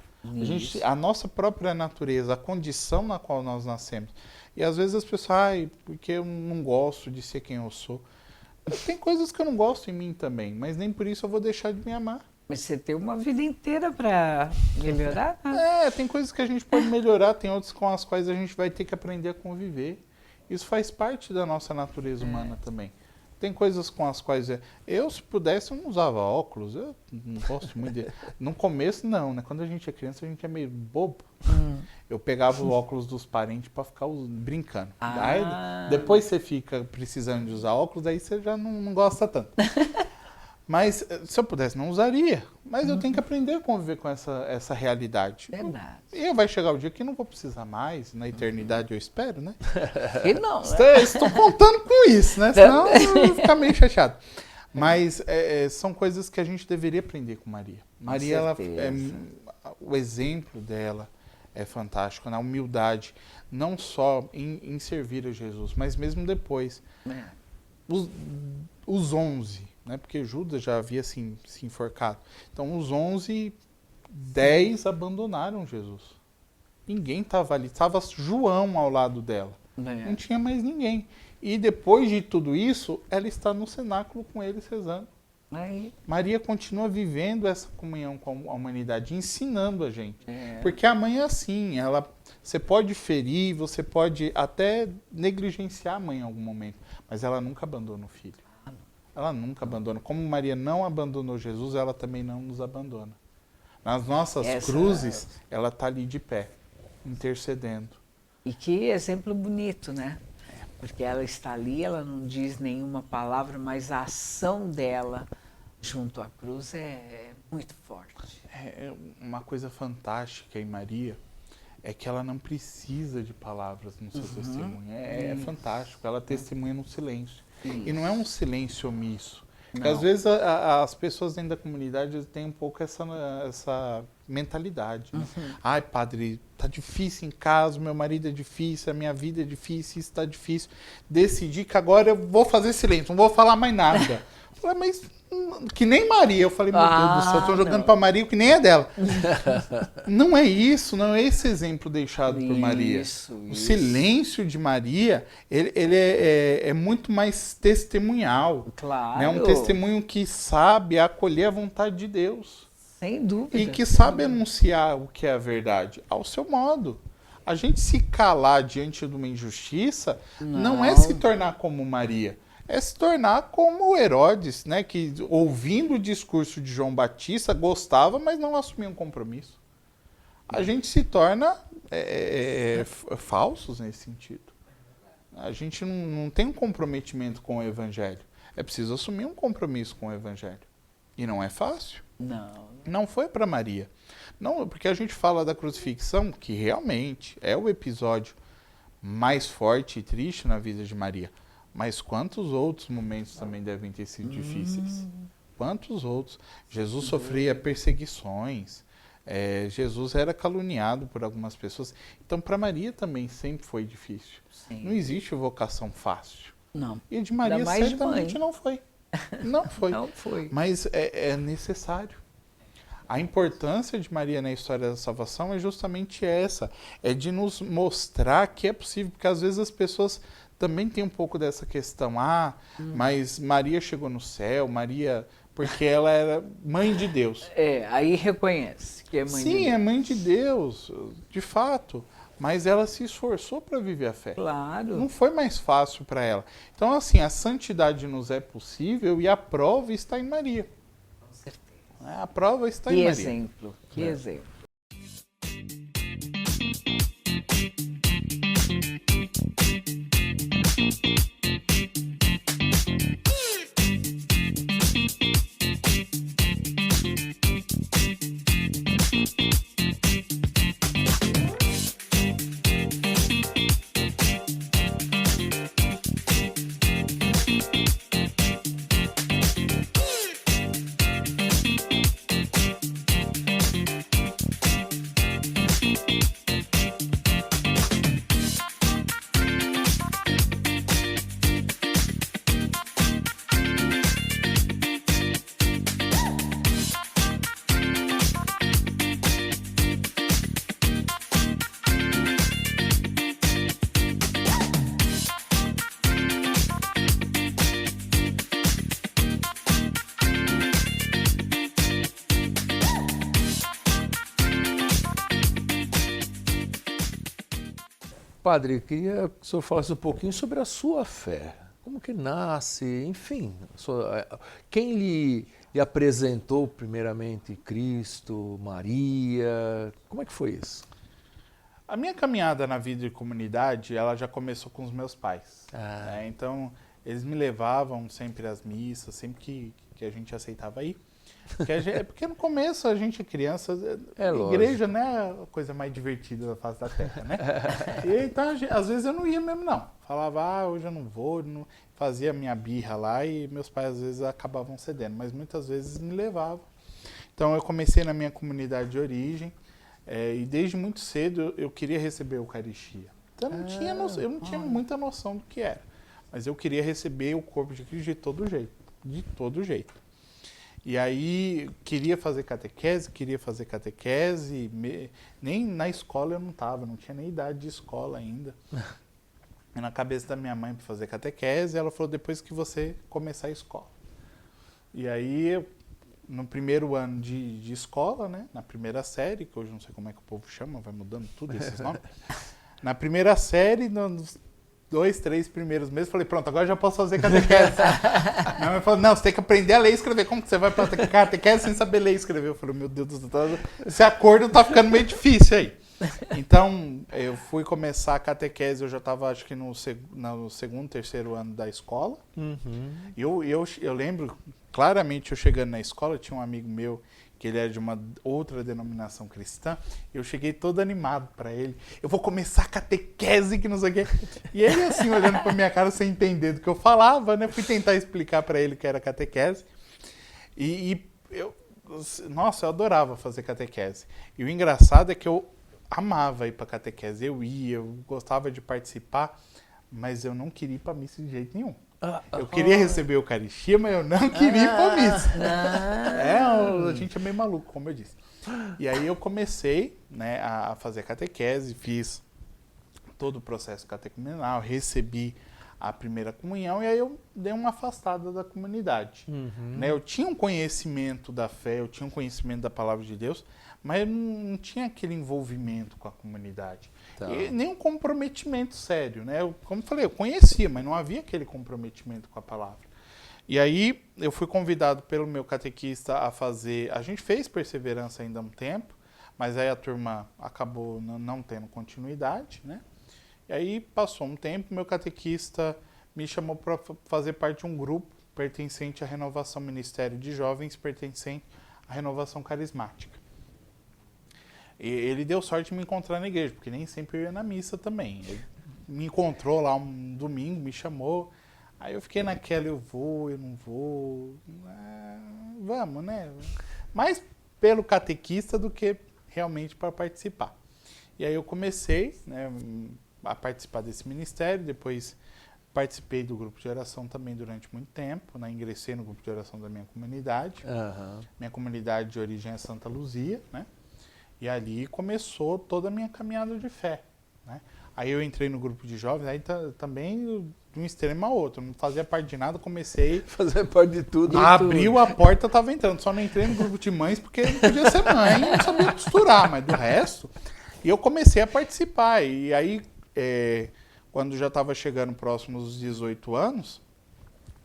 A nossa própria natureza, a condição na qual nós nascemos. E às vezes as pessoas, porque eu não gosto de ser quem eu sou. Tem coisas que eu não gosto em mim também, mas nem por isso eu vou deixar de me amar. Mas você tem uma vida inteira para melhorar, né? Tem coisas que a gente pode melhorar, tem outras com as quais a gente vai ter que aprender a conviver. Isso faz parte da nossa natureza humana também. Tem coisas com as quais eu, se pudesse, eu não usava óculos. Eu não gosto muito de... No começo, não, né? Quando a gente é criança, a gente é meio bobo. Eu pegava o óculos dos parentes para ficar brincando. Aí, depois você fica precisando de usar óculos, aí você já não gosta tanto. Mas se eu pudesse, não usaria. Mas eu tenho que aprender a conviver com essa realidade. Verdade. E vai chegar o dia que não vou precisar mais, na eternidade eu espero, né? E não, Estou contando com isso, né? Senão eu vou ficar meio chateado. Mas são coisas que a gente deveria aprender com Maria. Maria, o exemplo dela é fantástico, na humildade, não só em servir a Jesus, mas mesmo depois. Os 11, né? Porque Judas já havia se enforcado. Então, os 11, 10 abandonaram Jesus. Ninguém estava ali. Estava João ao lado dela. Não tinha mais ninguém. E depois de tudo isso, ela está no cenáculo com eles rezando. Maria continua vivendo essa comunhão com a humanidade, ensinando a gente. Porque a mãe é assim, você pode ferir, você pode até negligenciar a mãe em algum momento, mas ela nunca abandona o filho. Ela nunca abandona. Como Maria não abandonou Jesus, ela também não nos abandona. Nas nossas cruzes, ela está ali de pé, intercedendo. E que exemplo bonito, né? Porque ela está ali, ela não diz nenhuma palavra, mas a ação dela junto à cruz é muito forte. Uma coisa fantástica em Maria é que ela não precisa de palavras no seu testemunho. É fantástico, ela testemunha no silêncio. E não é um silêncio omisso. Porque às vezes as pessoas dentro da comunidade têm um pouco essa mentalidade. Ai, padre, tá difícil em casa, meu marido é difícil, a minha vida é difícil, isso tá difícil. Decidi que agora eu vou fazer silêncio, não vou falar mais nada. Falei, mas que nem Maria. Eu falei, meu Deus do céu, eu tô jogando pra Maria o que nem é dela. Não é isso, não é esse exemplo deixado por Maria. O silêncio de Maria, ele é muito mais testemunhal. Claro. É um testemunho que sabe acolher a vontade de Deus. Sem dúvida. E que sabe anunciar o que é a verdade, ao seu modo. A gente se calar diante de uma injustiça não é se tornar como Maria. É se tornar como Herodes, né, que ouvindo o discurso de João Batista gostava, mas não assumia um compromisso. A gente se torna falsos nesse sentido. A gente não tem um comprometimento com o Evangelho. É preciso assumir um compromisso com o Evangelho. E não é fácil. Não foi para Maria. Não, porque a gente fala da crucifixão, que realmente é o episódio mais forte e triste na vida de Maria. Mas quantos outros momentos também devem ter sido difíceis? Quantos outros? Jesus sofria perseguições. Jesus era caluniado por algumas pessoas. Então, para Maria também sempre foi difícil. Sim. Não existe vocação fácil. Não. E de Maria certamente não foi. Não foi. Não foi. Mas é necessário. A importância de Maria na história da salvação é justamente essa. É de nos mostrar que é possível. Porque às vezes as pessoas também têm um pouco dessa questão. Mas Maria chegou no céu, Maria... Porque ela era mãe de Deus. Aí reconhece que é mãe de Deus. Sim, é mãe de Deus, de fato. Mas ela se esforçou para viver a fé. Claro. Não foi mais fácil para ela. Então, assim, a santidade nos é possível e a prova está em Maria. Com certeza. A prova está em Maria. Que exemplo. Padre, eu queria que o senhor falasse um pouquinho sobre a sua fé. Como que nasce, enfim. Quem lhe apresentou primeiramente Cristo, Maria? Como é que foi isso? A minha caminhada na vida de comunidade, ela já começou com os meus pais. Então, eles me levavam sempre às missas, sempre que a gente aceitava ir. Porque no começo a gente é criança, igreja não é a coisa mais divertida da face da terra, né? E então, às vezes eu não ia mesmo não. Falava, hoje eu não vou, fazia minha birra lá e meus pais às vezes acabavam cedendo, mas muitas vezes me levavam. Então eu comecei na minha comunidade de origem e desde muito cedo eu queria receber a Eucaristia. Então eu não tinha muita noção do que era, mas eu queria receber o corpo de Cristo de todo jeito. E aí, queria fazer catequese, nem na escola eu não estava, não tinha nem idade de escola ainda. E na cabeça da minha mãe para fazer catequese, ela falou, depois que você começar a escola. E aí, no primeiro ano de escola, né, na primeira série, que hoje não sei como é que o povo chama, vai mudando tudo esses nomes. Na primeira série, nos 2, 3 primeiros meses, falei, pronto, agora já posso fazer catequese. Minha mãe falou, não, você tem que aprender a ler e escrever. Como que você vai para catequese sem saber ler e escrever? Eu falei, meu Deus do céu, esse acordo tá ficando meio difícil aí. Então, eu fui começar a catequese, eu já estava, acho que no segundo, terceiro ano da escola. E eu lembro, claramente, eu chegando na escola, tinha um amigo meu, que ele era de uma outra denominação cristã, eu cheguei todo animado para ele. Eu vou começar a catequese, que não sei o quê. E ele, assim, olhando para minha cara, sem entender do que eu falava, né? Fui tentar explicar para ele o que era catequese. Nossa, eu adorava fazer catequese. E o engraçado é que eu amava ir para catequese, eu gostava de participar, mas eu não queria ir para missa de jeito nenhum. Eu queria receber a Eucaristia, mas eu não queria ir para missa. A gente é meio maluco, como eu disse. E aí eu comecei, né, a fazer catequese, fiz todo o processo catecumenal, recebi a primeira comunhão e aí eu dei uma afastada da comunidade. Né? Eu tinha um conhecimento da fé, eu tinha um conhecimento da palavra de Deus, mas eu não tinha aquele envolvimento com a comunidade. Tá. E nem um comprometimento sério. Né? Como eu falei, eu conhecia, mas não havia aquele comprometimento com a palavra. E aí eu fui convidado pelo meu catequista a fazer... A gente fez perseverança ainda há um tempo, mas aí a turma acabou não tendo continuidade, né? E aí passou um tempo, meu catequista me chamou para fazer parte de um grupo pertencente à Renovação Ministério de Jovens, pertencente à Renovação Carismática. E ele deu sorte de me encontrar na igreja, porque nem sempre eu ia na missa também. Ele me encontrou lá um domingo, me chamou, aí eu fiquei naquela, eu não vou, vamos, né? Mais pelo catequista do que realmente para participar. E aí eu comecei, né, a participar desse ministério, depois participei do grupo de oração também durante muito tempo, né? Ingressei no grupo de oração da minha comunidade. Minha comunidade de origem é Santa Luzia, né? E ali começou toda a minha caminhada de fé, né? Aí eu entrei no grupo de jovens, aí também de um extremo a outro, não fazia parte de nada, comecei... Fazer parte de tudo. Abriu a porta, eu tava entrando, só não entrei no grupo de mães porque não podia ser mãe, não sabia costurar, mas do resto... E eu comecei a participar, e aí... quando já estava chegando próximo dos 18 anos,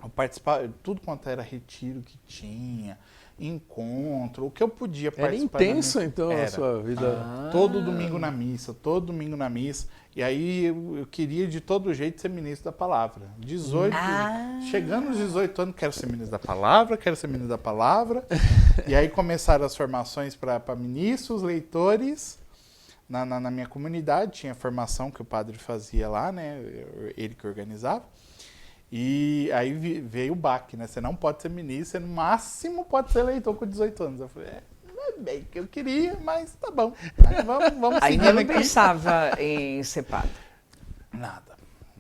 eu participava, tudo quanto era retiro que tinha, encontro, o que eu podia participar. Era intenso, então, a sua vida? Todo domingo na missa. E aí eu queria de todo jeito ser ministro da palavra. Chegando aos 18 anos, quero ser ministro da palavra. E aí começaram as formações para ministros, leitores. Na minha comunidade, tinha formação que o padre fazia lá, né? Ele que organizava. E aí veio o baque, né? Você não pode ser ministro, você no máximo pode ser leitor com 18 anos. Eu falei, não é bem que eu queria, mas tá bom. Vamos seguir Ainda não aqui. pensava em ser padre? Nada.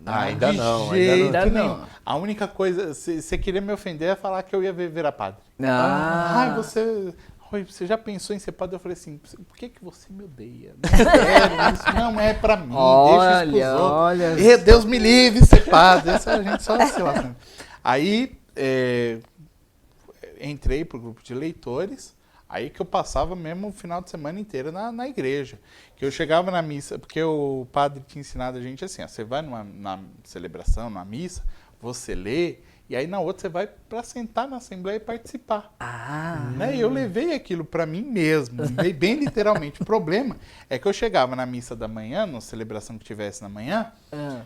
Ainda não. Ainda não. A única coisa, se você queria me ofender, é falar que eu ia virar padre. Você já pensou em ser padre? Eu falei assim, por que você me odeia? Não quero, isso não é pra mim, deixa isso pros outros. Deus me livre de ser padre. Essa a gente só se lasca. Aí, entrei pro grupo de leitores, aí que eu passava mesmo o final de semana inteiro na igreja. Que eu chegava na missa, porque o padre tinha ensinado a gente assim, você vai na celebração, na missa, você lê, e aí na outra você vai para sentar na assembleia e participar. Né? E eu levei aquilo para mim mesmo, bem literalmente. O problema é que eu chegava na missa da manhã, na celebração que tivesse na manhã,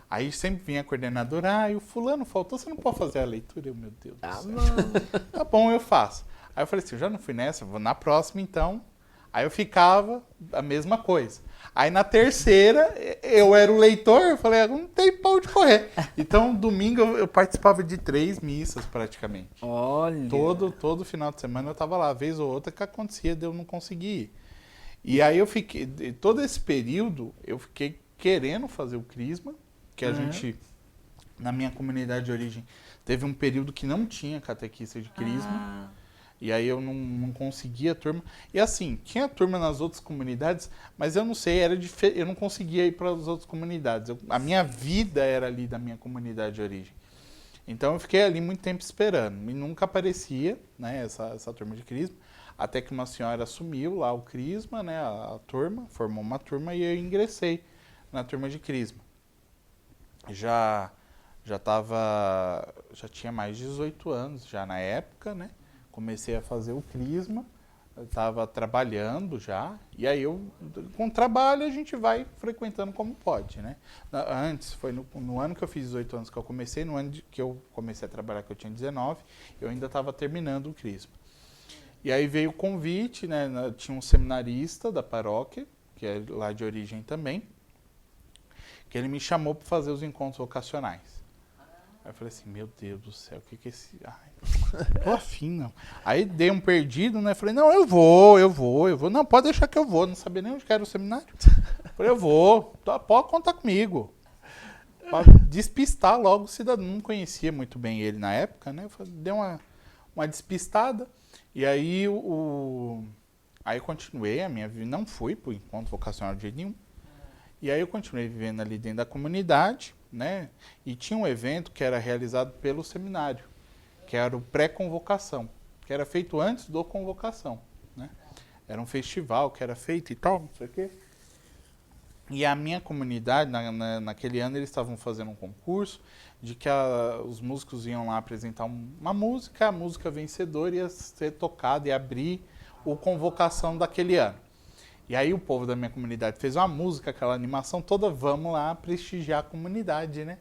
aí sempre vinha a coordenadora, e o fulano faltou, você não pode fazer a leitura? Meu Deus do céu. Tá bom, eu faço. Aí eu falei assim, eu já não fui nessa, vou na próxima então. Aí eu ficava a mesma coisa. Aí na terceira, eu era o leitor, eu falei, não tem pau de correr. Então, domingo eu participava de 3 missas praticamente. Olha! Todo final de semana eu estava lá, vez ou outra que acontecia de eu não conseguir ir. E aí eu fiquei, todo esse período, eu fiquei querendo fazer o crisma, que a gente, na minha comunidade de origem, teve um período que não tinha catequista de crisma. E aí eu não conseguia a turma. E assim, tinha turma nas outras comunidades, mas eu não sei, eu não conseguia ir para as outras comunidades. A minha vida era ali da minha comunidade de origem. Então eu fiquei ali muito tempo esperando. E nunca aparecia, né, essa turma de crisma. Até que uma senhora assumiu lá o crisma, né, a turma, formou uma turma e eu ingressei na turma de crisma. Já tinha mais de 18 anos já na época, né? Comecei a fazer o crisma, estava trabalhando já, e aí com o trabalho a gente vai frequentando como pode, né? Antes, foi no ano que eu fiz 18 anos que eu comecei, no ano que eu comecei a trabalhar, que eu tinha 19, eu ainda estava terminando o crisma. E aí veio o convite, né? Tinha um seminarista da paróquia, que é lá de origem também, que ele me chamou para fazer os encontros vocacionais. Aí eu falei assim, meu Deus do céu, o que é esse... Ai, tô afim, não. Aí dei um perdido, né? Falei, não, eu vou. Não, pode deixar que eu vou. Não sabia nem onde que era o seminário. Falei, eu vou. Pode contar comigo. Pra despistar logo o cidadão. Não conhecia muito bem ele na época, né? Dei uma despistada. E aí, aí eu continuei a minha vida. Não fui pro encontro vocacional de jeito nenhum. E aí eu continuei vivendo ali dentro da comunidade, né? E tinha um evento que era realizado pelo seminário, que era o pré-convocação, que era feito antes do convocação, né? Era um festival que era feito e tal, não sei o quê. E a minha comunidade, naquele ano, eles estavam fazendo um concurso de que os músicos iam lá apresentar uma música, a música vencedora ia ser tocada e abrir o convocação daquele ano. E aí o povo da minha comunidade fez uma música, aquela animação toda, vamos lá prestigiar a comunidade, né?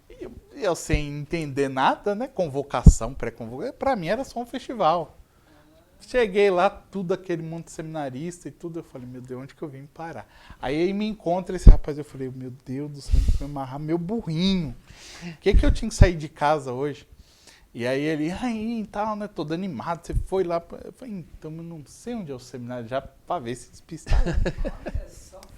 E eu sem entender nada, né? Convocação, pré-convocação, pra mim era só um festival. Cheguei lá, tudo aquele monte de seminarista e tudo, eu falei, meu Deus, onde que eu vim parar? Aí me encontra esse rapaz, eu falei, meu Deus do céu, eu vou amarrar meu burrinho. O que eu tinha que sair de casa hoje? E aí ele, aí tal, né, todo animado, você foi lá, eu falei, então eu não sei onde é o seminário, já pra ver se despistar. Né?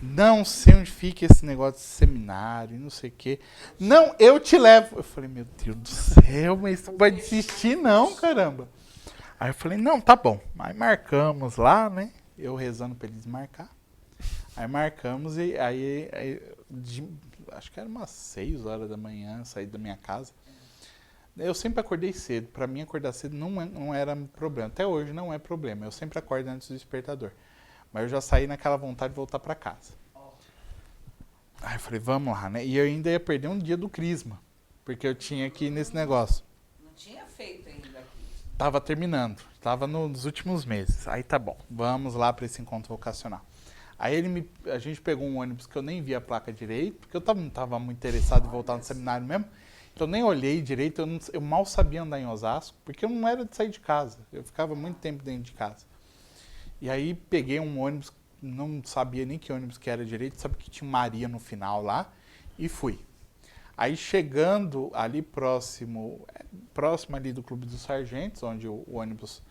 Não sei onde fica esse negócio de seminário, não sei o quê. Não, eu te levo. Eu falei, meu Deus do céu, mas você não vai desistir não, caramba. Aí eu falei, não, tá bom. Aí marcamos lá, né, eu rezando pra eles marcar. Aí marcamos e aí acho que era umas 6 horas da manhã, saí da minha casa. Eu sempre acordei cedo. Para mim, acordar cedo não era problema. Até hoje não é problema. Eu sempre acordo antes do despertador. Mas eu já saí naquela vontade de voltar para casa. Aí eu falei, vamos lá, né? E eu ainda ia perder um dia do Crisma. Porque eu tinha que ir nesse negócio. Não tinha feito ainda aqui. Tava terminando. Tava nos últimos meses. Aí tá bom. Vamos lá para esse encontro vocacional. Aí a gente pegou um ônibus que eu nem vi a placa direito. Porque eu não estava muito interessado em voltar no seminário mesmo. Eu nem olhei direito, eu mal sabia andar em Osasco, porque eu não era de sair de casa. Eu ficava muito tempo dentro de casa. E aí peguei um ônibus, não sabia nem que ônibus que era direito, sabia que tinha Maria no final lá, e fui. Aí chegando ali próximo ali do Clube dos Sargentos, onde o ônibus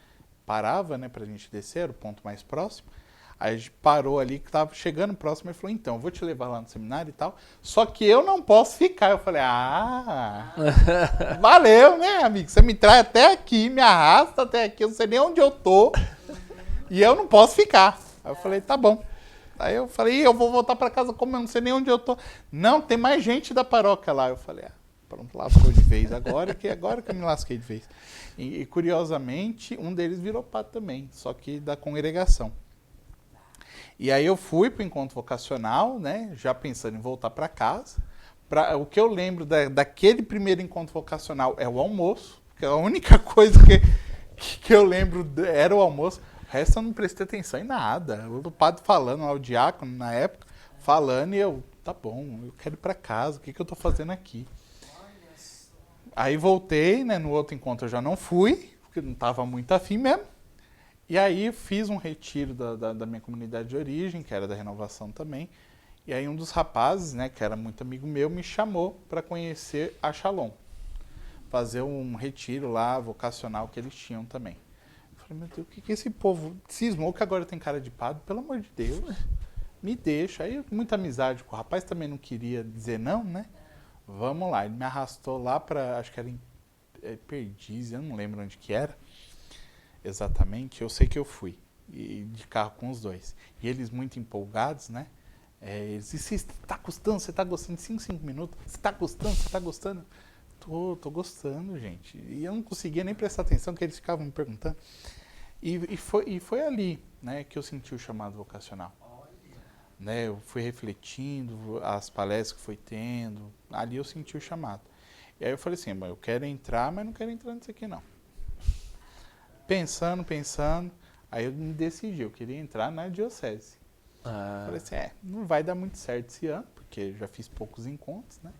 parava, né, pra gente descer, o ponto mais próximo. Aí a gente parou ali, que tava chegando próximo, e falou, então, eu vou te levar lá no seminário e tal, só que eu não posso ficar. Eu falei, valeu, né, amigo? Você me traz até aqui, me arrasta até aqui, eu não sei nem onde eu tô, e eu não posso ficar. Aí eu falei, tá bom. Aí eu falei, eu vou voltar pra casa como eu não sei nem onde eu tô. Não, tem mais gente da paróquia lá. Eu falei, pronto, lascou de vez agora que eu me lasquei de vez. E curiosamente, um deles virou padre também, só que da congregação. E aí eu fui para o encontro vocacional, né, já pensando em voltar para casa. O que eu lembro daquele primeiro encontro vocacional é o almoço, que é a única coisa que eu lembro era o almoço. O resto eu não prestei atenção em nada. O padre falando, lá, o diácono na época, falando, e eu, tá bom, eu quero ir para casa, o que eu estou fazendo aqui? Aí voltei, né, no outro encontro eu já não fui, porque não estava muito afim mesmo. E aí fiz um retiro da minha comunidade de origem, que era da Renovação também. E aí um dos rapazes, né, que era muito amigo meu, me chamou para conhecer a Shalom. Fazer um retiro lá, vocacional, que eles tinham também. Eu falei, meu Deus, o que esse povo cismou que agora tem cara de padre? Pelo amor de Deus, me deixa. Aí muita amizade com o rapaz, também não queria dizer não, né? Vamos lá. Ele me arrastou lá para, acho que era em Perdizes, eu não lembro onde que era. Exatamente, eu sei que eu fui, e de carro com os dois. E eles muito empolgados, né? Eles disseram, você tá gostando, você tá gostando de 5 minutos? Você tá gostando, você tá gostando? Tô gostando, gente. E eu não conseguia nem prestar atenção, que eles ficavam me perguntando. E foi ali, né, que eu senti o chamado vocacional. Né, eu fui refletindo, as palestras que fui tendo, ali eu senti o chamado. E aí eu falei assim, eu quero entrar, mas não quero entrar nisso aqui não. Pensando, aí eu me decidi, eu queria entrar na diocese. Falei assim, não vai dar muito certo esse ano, porque eu já fiz poucos encontros, né?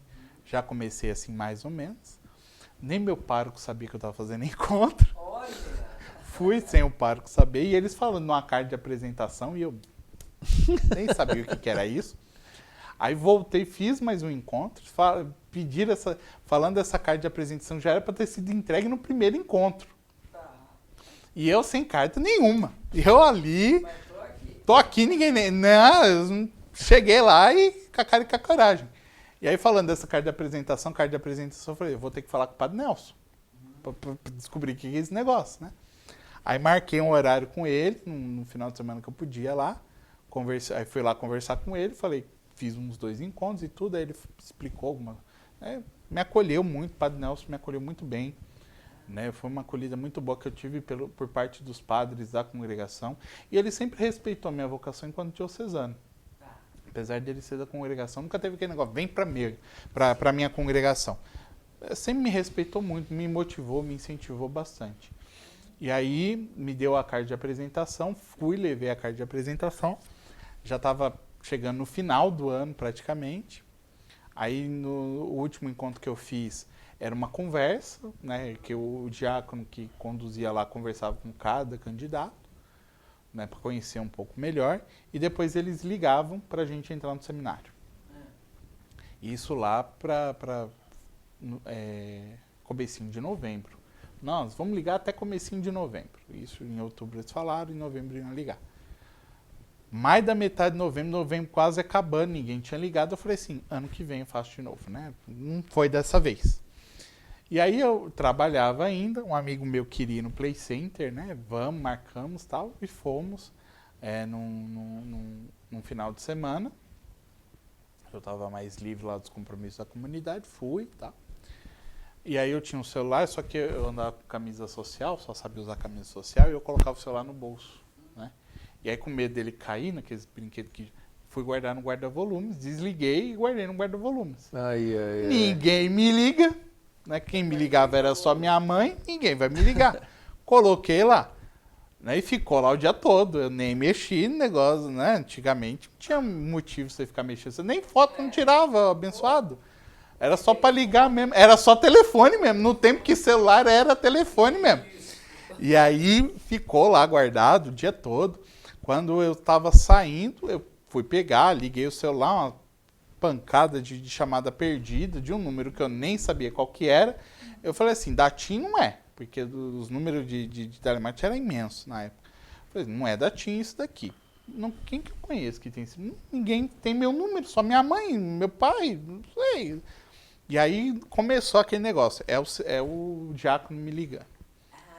Já comecei assim mais ou menos. Nem meu pároco sabia que eu estava fazendo encontro. Olha. Fui sem o pároco saber, e eles falando numa carta de apresentação, e eu nem sabia o que era isso. Aí voltei, fiz mais um encontro, falando dessa carta de apresentação, já era para ter sido entregue no primeiro encontro. E eu sem carta nenhuma. E eu ali, tô aqui, ninguém nem... Não, eu cheguei lá e com a cara e com a coragem. E aí falando dessa carta de apresentação, eu falei, eu vou ter que falar com o Padre Nelson. Pra descobrir o que é esse negócio, né? Aí marquei um horário com ele, no final de semana que eu podia lá. Aí fui lá conversar com ele, falei, fiz uns 2 encontros e tudo, aí ele explicou alguma... me acolheu muito, o Padre Nelson me acolheu muito bem. Né? Foi uma acolhida muito boa que eu tive por parte dos padres da congregação. E ele sempre respeitou a minha vocação enquanto diocesano. Apesar dele ser da congregação, nunca teve aquele negócio, vem pra minha congregação. Sempre me respeitou muito, me motivou, me incentivou bastante. E aí me deu a carta de apresentação, levei a carta de apresentação, já estava chegando no final do ano praticamente. Aí no último encontro que eu fiz era uma conversa, né, que o diácono que conduzia lá conversava com cada candidato, né, para conhecer um pouco melhor, e depois eles ligavam para a gente entrar no seminário. Isso lá para comecinho de novembro. Nós vamos ligar até comecinho de novembro. Isso em outubro eles falaram, em novembro iam ligar. Mais da metade de novembro quase acabando, ninguém tinha ligado. Eu falei assim, ano que vem eu faço de novo, né? Não foi dessa vez. E aí eu trabalhava ainda, um amigo meu queria ir no Play Center, né? Vamos, marcamos tal, e fomos num final de semana. Eu estava mais livre lá dos compromissos da comunidade, fui e tal. E aí eu tinha um celular, só que eu andava com camisa social, só sabia usar camisa social, e eu colocava o celular no bolso, né? E aí com medo dele cair naqueles brinquedos que fui guardar no guarda-volumes, desliguei e guardei no guarda-volumes. Ninguém me liga, né? Quem me ligava era só minha mãe, ninguém vai me ligar. Coloquei lá, né? E ficou lá o dia todo, eu nem mexi no negócio, né? Antigamente não tinha motivo pra você ficar mexendo, nem foto não tirava, abençoado. Era só para ligar mesmo, era só telefone mesmo, no tempo que celular era telefone mesmo. E aí ficou lá guardado o dia todo. Quando eu estava saindo, eu fui pegar, liguei o celular, uma pancada de chamada perdida, de um número que eu nem sabia qual que era. Eu falei assim, da TIM não é, porque os números de telemarketing eram imensos na época. Eu falei, não é da TIM isso daqui. Não, quem que eu conheço que tem esse? Ninguém tem meu número, só minha mãe, meu pai, não sei. E aí começou aquele negócio, é o diácono me ligando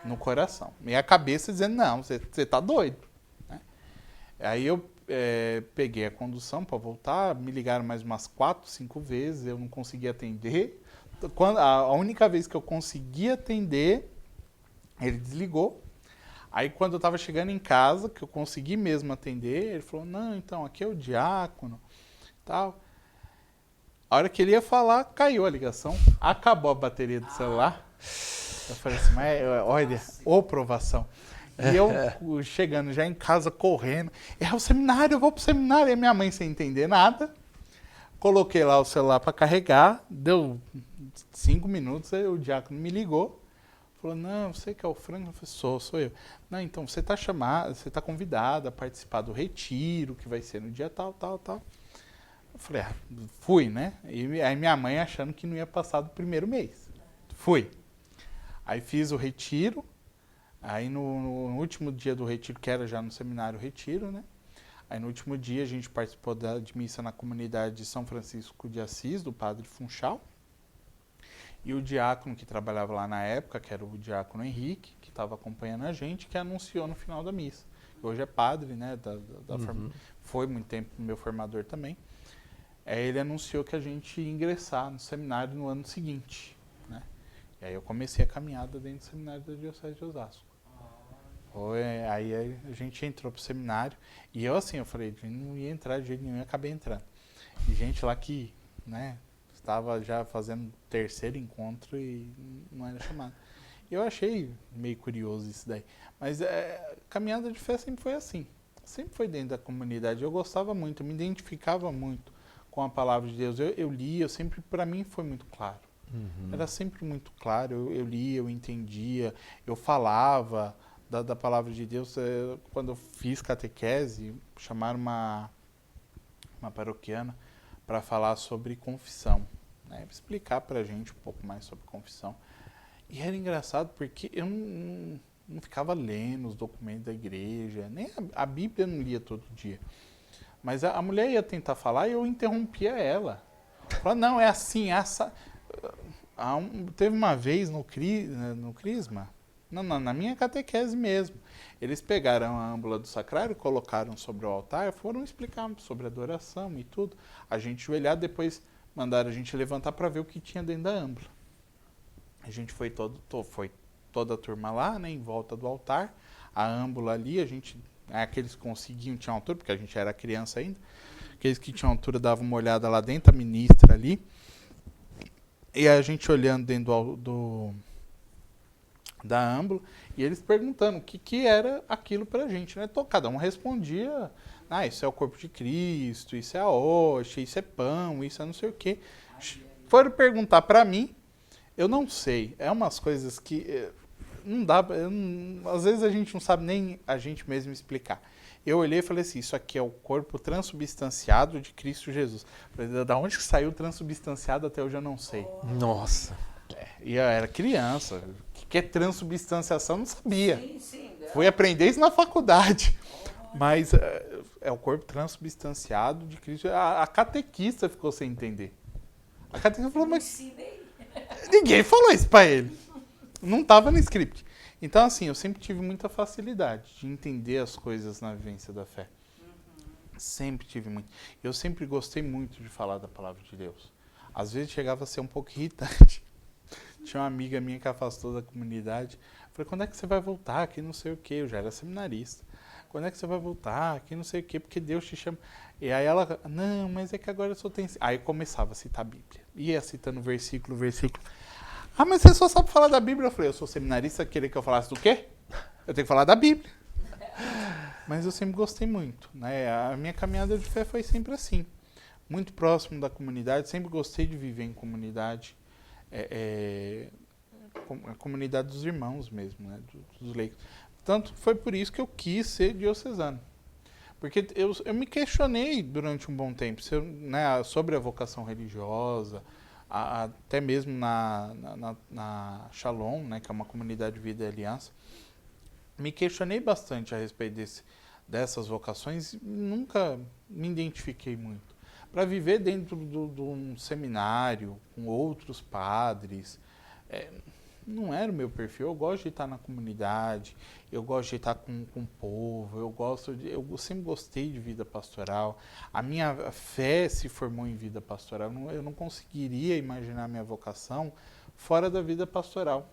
no coração. Minha cabeça dizendo, não, você tá doido. Né? Aí eu peguei a condução para voltar, me ligaram mais umas 4, 5 vezes, eu não consegui atender. A única vez que eu consegui atender, ele desligou. Aí quando eu estava chegando em casa, que eu consegui mesmo atender, ele falou, não, então aqui é o diácono, tal. A hora que ele ia falar, caiu a ligação, acabou a bateria do celular. Eu falei assim, mas olha, ô provação. E eu chegando já em casa, correndo, o seminário, eu vou pro seminário. E minha mãe sem entender nada, coloquei lá o celular para carregar, deu 5 minutos, aí o diácono me ligou, falou, não, você que é o Franklin? Eu falei, sou eu. Não, então você tá chamado, você tá convidado a participar do retiro, que vai ser no dia tal, tal, tal. Eu falei, fui, né? E aí minha mãe achando que não ia passar do primeiro mês. Fui. Aí fiz o retiro. Aí no último dia do retiro, que era já no seminário retiro, né? Aí no último dia a gente participou de missa na comunidade de São Francisco de Assis, do Padre Funchal. E o diácono que trabalhava lá na época, que era o diácono Henrique, que estava acompanhando a gente, que anunciou no final da missa. Hoje é padre, né? Foi muito tempo meu formador também. Ele anunciou que a gente ia ingressar no seminário no ano seguinte, né? E aí eu comecei a caminhada dentro do seminário da Diocese de Osasco. Aí a gente entrou pro seminário e eu falei, não ia entrar de jeito nenhum, e acabei entrando. E gente lá que, né, estava já fazendo 3º encontro e não era chamado. Eu achei meio curioso isso daí. Mas caminhada de fé sempre foi assim. Sempre foi dentro da comunidade. Eu gostava muito, eu me identificava muito com a palavra de Deus. Eu lia, para mim foi muito claro. Uhum. Era sempre muito claro, eu lia, eu entendia, eu falava da palavra de Deus. Quando eu fiz catequese, chamaram uma paroquiana para falar sobre confissão, né? Explicar para a gente um pouco mais sobre confissão. E era engraçado porque eu não ficava lendo os documentos da igreja, nem a Bíblia eu não lia todo dia. Mas a mulher ia tentar falar e eu interrompia ela. Falava, não, é assim, essa... Teve uma vez no Crisma, na minha catequese mesmo, eles pegaram a âmbula do sacrário, colocaram sobre o altar, foram explicar sobre adoração e tudo. A gente joelhar, depois mandaram a gente levantar para ver o que tinha dentro da âmbula. A gente foi toda a turma lá, né, em volta do altar, a âmbula ali, aqueles que conseguiam, tinham altura, porque a gente era criança ainda, aqueles que tinham altura davam uma olhada lá dentro, a ministra ali, e a gente olhando dentro da âmbula, e eles perguntando o que era aquilo pra gente, né? Então, cada um respondia, isso é o corpo de Cristo, isso é a hóstia, isso é pão, isso é não sei o quê. Foram perguntar pra mim, eu não sei, é umas coisas que não dá, às vezes a gente não sabe nem a gente mesmo explicar. Eu olhei e falei assim, isso aqui é o corpo transubstanciado de Cristo Jesus. Falei, da onde que saiu transubstanciado até hoje eu não sei. Nossa. E eu era criança, o que é transubstanciação eu não sabia. Sim, Fui aprender isso na faculdade. Mas é o corpo transubstanciado de Cristo. A catequista ficou sem entender. A catequista falou, mas ninguém falou isso pra ele. Não estava no script. Então, assim, eu sempre tive muita facilidade de entender as coisas na vivência da fé. Sempre tive muito. Eu sempre gostei muito de falar da palavra de Deus. Às vezes chegava a ser um pouco irritante. Tinha uma amiga minha que afastou da comunidade. Falei, quando é que você vai voltar? Que não sei o quê. Eu já era seminarista. Quando é que você vai voltar? Que não sei o quê, porque Deus te chama. E aí ela, não, mas é que agora eu só tenho... Aí começava a citar a Bíblia. Ia citando versículo. Mas você só sabe falar da Bíblia. Eu falei, eu sou seminarista, queria que eu falasse do quê? Eu tenho que falar da Bíblia. Mas eu sempre gostei muito, né? A minha caminhada de fé foi sempre assim. Muito próximo da comunidade, sempre gostei de viver em comunidade. A comunidade dos irmãos mesmo, né? Dos leigos. Tanto foi por isso que eu quis ser diocesano. Porque eu me questionei durante um bom tempo sobre a vocação religiosa, até mesmo na Shalom, né, que é uma comunidade de vida e aliança. Me questionei bastante a respeito dessas vocações e nunca me identifiquei muito. Para viver dentro de um seminário, com outros padres, não era o meu perfil. Eu gosto de estar na comunidade, eu gosto de estar com o povo, eu sempre gostei de vida pastoral. A minha fé se formou em vida pastoral. Eu não conseguiria imaginar a minha vocação fora da vida pastoral.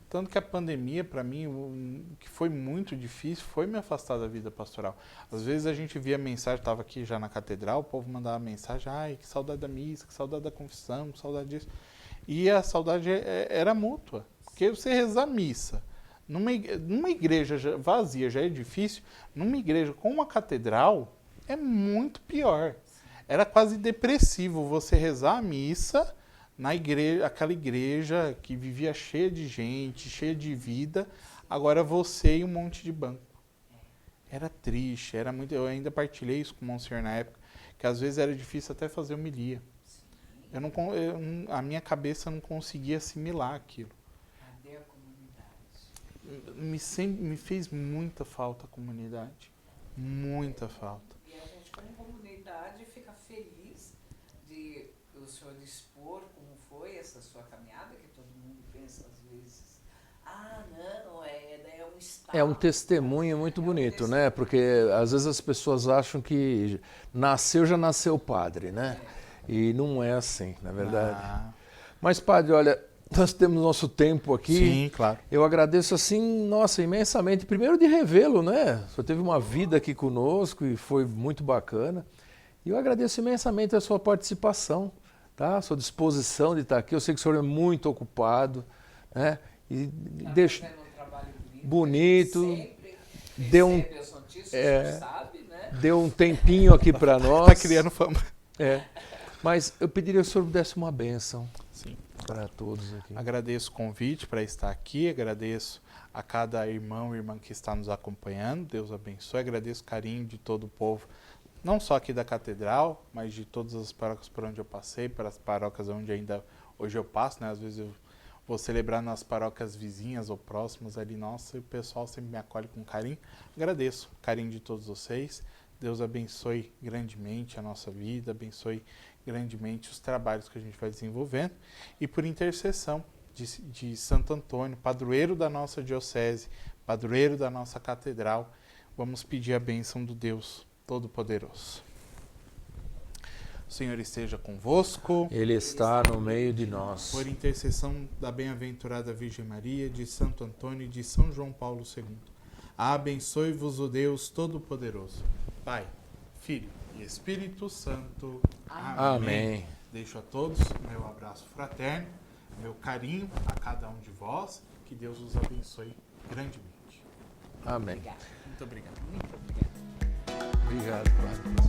Tanto que a pandemia, para mim, o que foi muito difícil foi me afastar da vida pastoral. Às vezes a gente via mensagem, estava aqui já na catedral, o povo mandava mensagem, ai, que saudade da missa, que saudade da confissão, que saudade disso. E a saudade era mútua. Porque você rezar missa numa igreja vazia já é difícil, numa igreja com uma catedral é muito pior. Era quase depressivo você rezar a missa na igreja, aquela igreja que vivia cheia de gente, cheia de vida, agora você e um monte de banco. Era triste, era muito. Eu ainda partilhei isso com o Monsenhor na época, que às vezes era difícil até fazer homilia. A minha cabeça não conseguia assimilar aquilo. Cadê a comunidade? Me fez muita falta a comunidade. Muita falta. E a gente, como comunidade, fica feliz de o senhor expor como foi essa sua caminhada, que todo mundo pensa às vezes, não, é um estado. É um testemunho muito bonito, né? Porque às vezes as pessoas acham que já nasceu padre, né? E não é assim, na verdade. Mas, padre, olha, nós temos nosso tempo aqui. Sim, claro. Eu agradeço, assim, nossa, imensamente. Primeiro de revê-lo, né? O senhor teve uma vida aqui conosco e foi muito bacana. E eu agradeço imensamente a sua participação, tá? A sua disposição de estar aqui. Eu sei que o senhor é muito ocupado, né? E deixa Um trabalho bonito. Deu as notícias, sabe, né? Deu um tempinho aqui para nós. Está criando fama. Mas eu pediria que o senhor desse uma bênção. Sim. Para todos aqui. Agradeço o convite para estar aqui, agradeço a cada irmão e irmã que está nos acompanhando, Deus abençoe, agradeço o carinho de todo o povo não só aqui da Catedral, mas de todas as paróquias por onde eu passei, para as paróquias onde ainda hoje eu passo, né? Às vezes eu vou celebrar nas paróquias vizinhas ou próximas ali, nossa, e o pessoal sempre me acolhe com carinho. Agradeço o carinho de todos vocês. Deus abençoe grandemente a nossa vida, abençoe grandemente os trabalhos que a gente vai desenvolvendo. E por intercessão de Santo Antônio, padroeiro da nossa diocese, padroeiro da nossa catedral, vamos pedir a bênção do Deus Todo-Poderoso. O Senhor esteja convosco. Ele está no meio de nós. Por intercessão da bem-aventurada Virgem Maria, de Santo Antônio e de São João Paulo II. Abençoe-vos o Deus Todo-Poderoso, Pai, Filho e Espírito Santo. Amém. Deixo a todos meu abraço fraterno, meu carinho a cada um de vós. Que Deus os abençoe grandemente. Amém. Muito obrigado. Muito obrigada. Obrigado, Padre.